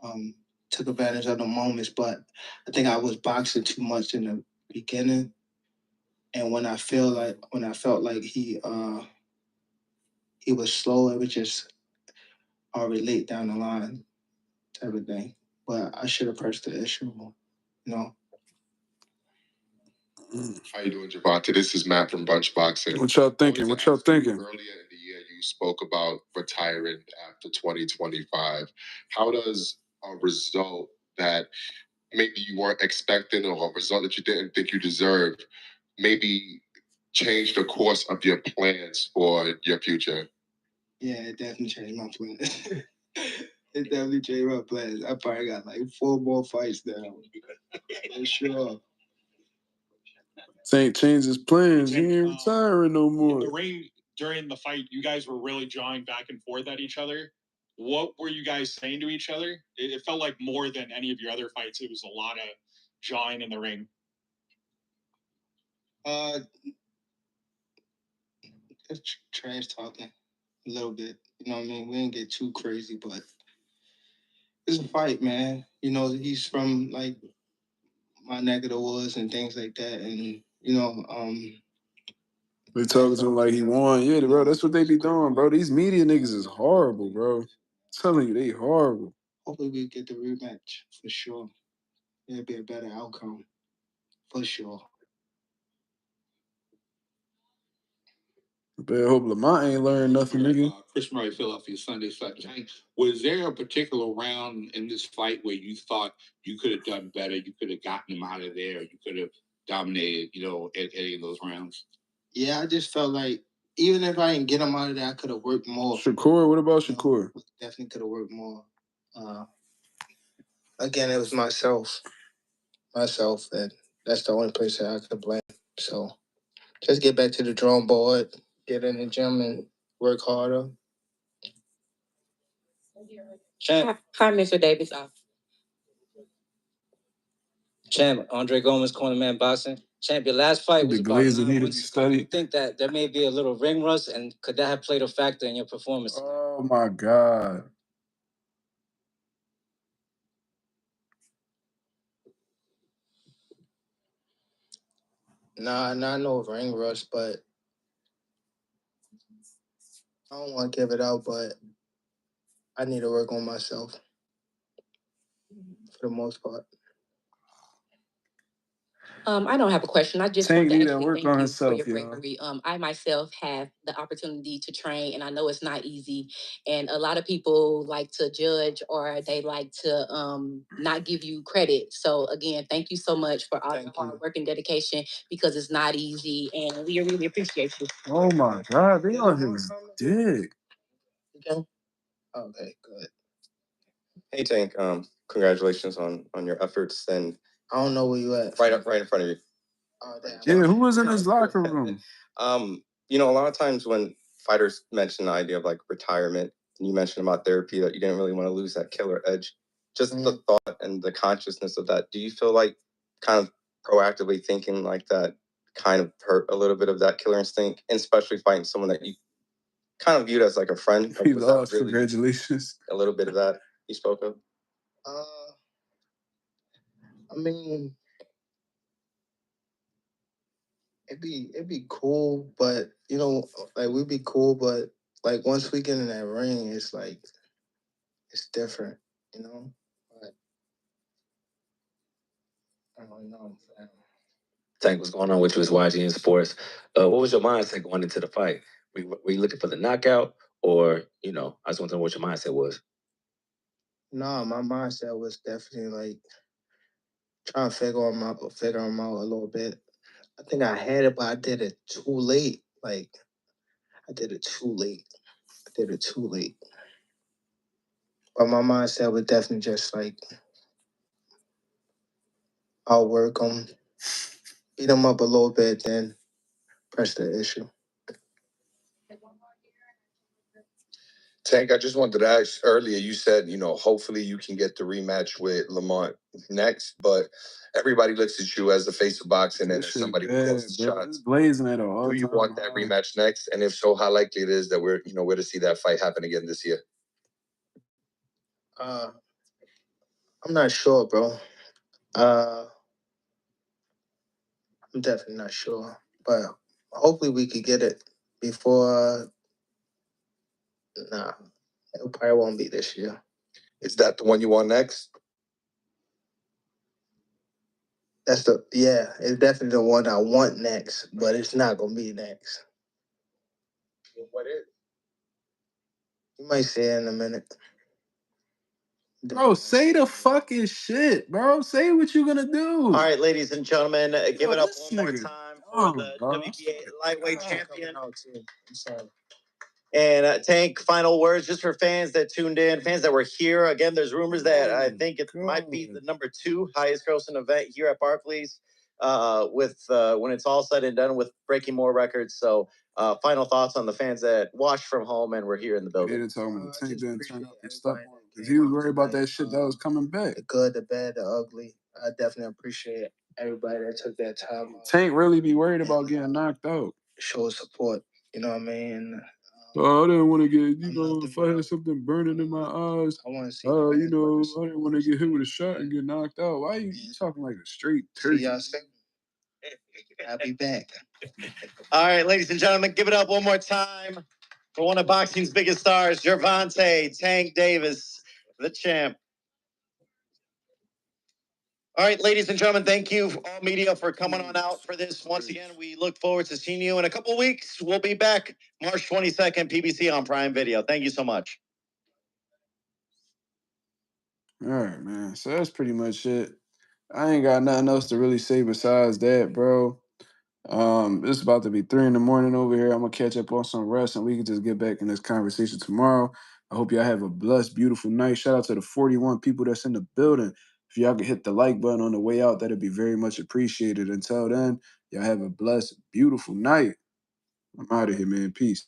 the moments, but I think I was boxing too much in the beginning. And when I felt like he was slow, it was just relate down the line type of thing. But I should have pressed the issue more, How you doing, Gervonta? This is Matt from Bunch Boxing. What y'all thinking? Earlier in the year, you spoke about retiring after 2025. How does a result that maybe you weren't expecting or a result that you didn't think you deserved maybe change the course of your plans for your future? Yeah, it definitely changed my plans. It definitely changed my plans. I probably got like 4 more fights now. For sure. Tank changed his plans. He ain't retiring no more. In the ring during the fight, you guys were really jawing back and forth at each other. What were you guys saying to each other? It felt like more than any of your other fights. It was a lot of jawing in the ring. Just trash talking a little bit. You know what I mean? We didn't get too crazy, but it's a fight, man. You know, he's from like my neck of the woods and things like that, and They talking to him like he won. Yeah, bro, that's what they be doing, bro. These media niggas is horrible, bro. I'm telling you, they horrible. Hopefully we get the rematch for sure. It'll be a better outcome for sure. But I hope Lamont ain't learned nothing, nigga. Chris Murray, Philadelphia Sunday fight. Was there a particular round in this fight where you thought you could have done better? You could have gotten him out of there. You could have dominated, at any of those rounds. Yeah, I just felt like even if I didn't get him out of there, I could have worked more. Shakur, what about Shakur? Definitely could have worked more. Again, it was myself, and that's the only place that I could blame. So just get back to the drawing board, get in the gym, and work harder. Champ. Hi, Mr. Davis. Champ, Andre Gomez, cornerman boxing. Champ, your last fight was about 9 months ago. Do you think that there may be a little ring rust, and could that have played a factor in your performance? Oh my God. Nah, not no ring rust, but I don't want to give it out, but I need to work on myself for the most part. I don't have a question. I just Tank want to need to actually work thank on you himself, for your y'all. bravery. I myself have the opportunity to train, and I know it's not easy. And a lot of people like to judge, or they like to not give you credit. So again, thank you so much for all your hard work and dedication, because it's not easy, and we really appreciate you. Oh my God, they on his dick. Okay, good. Hey Tank, congratulations on your efforts, and I don't know where you at. right in front of you. Oh, damn. Yeah, who was in his locker room? A lot of times when fighters mention the idea of like retirement, and you mentioned about therapy, that you didn't really want to lose that killer edge. Just the thought and the consciousness of that. Do you feel like kind of proactively thinking like that kind of hurt a little bit of that killer instinct, and especially fighting someone that you kind of viewed as like a friend? Like, He was that lost. really Congratulations. a little bit of that you spoke of? I mean, it'd be cool, but like we'd be cool, but like once we get in that ring, it's like it's different, But I don't know. Tank, what's going on with you as YGN Sports? What was your mindset going into the fight? Were you looking for the knockout, or I just want to know what your mindset was. No, my mindset was definitely like trying to figure him out a little bit. I think I had it, but I did it too late. Like I did it too late. But my mindset was definitely just like I'll work him, beat him up a little bit, then press the issue. Tank, I just wanted to ask earlier, you said, hopefully you can get the rematch with Lamont next, but everybody looks at you as the face of boxing and as somebody who calls the shots. Blazing at all. Do you want that rematch next? And if so, how likely it is that we're to see that fight happen again this year? I'm not sure, bro. I'm definitely not sure, but hopefully we could get it before. Nah, it probably won't be this year. Is that the one you want next? It's definitely the one I want next, but it's not gonna be next. What is? You might see it in a minute. Bro, say the fucking shit, bro. Say what you gonna do. All right, ladies and gentlemen, give it up one more nigga time for the bro. WBA lightweight champion. I'm sorry. And Tank, final words just for fans that tuned in, fans that were here. Again, there's rumors that I think it might be the number 2 highest grossing event here at Barclays. with when it's all said and done with breaking more records. So final thoughts on the fans that watched from home and were here in the They building. didn't tell me the Tank didn't turn up and stuff. Because he was worried about that shit that was coming back. The good, the bad, the ugly. I definitely appreciate everybody that took that time. Tank really be worried about getting knocked out. Show support. You know what I mean? I didn't want to get, if I had something burning in my eyes, I want to see. I didn't want to get hit with a shot and get knocked out. Why you talking like a straight turkey? See y'all soon. I'll be back. All right, ladies and gentlemen, give it up one more time for one of boxing's biggest stars, Gervonta Tank Davis, the champ. All right, ladies and gentlemen, thank you, all media, for coming on out for this. Once again, we look forward to seeing you in a couple of weeks. We'll be back March 22nd, PBC on Prime Video. Thank you so much. All right, man. So that's pretty much it. I ain't got nothing else to really say besides that, bro. It's about to be 3 in the morning over here. I'm gonna catch up on some rest and we can just get back in this conversation tomorrow. I hope y'all have a blessed, beautiful night. Shout out to the 41 people that's in the building. If y'all could hit the like button on the way out, that'd be very much appreciated. Until then, y'all have a blessed, beautiful night. I'm out of here, man. Peace.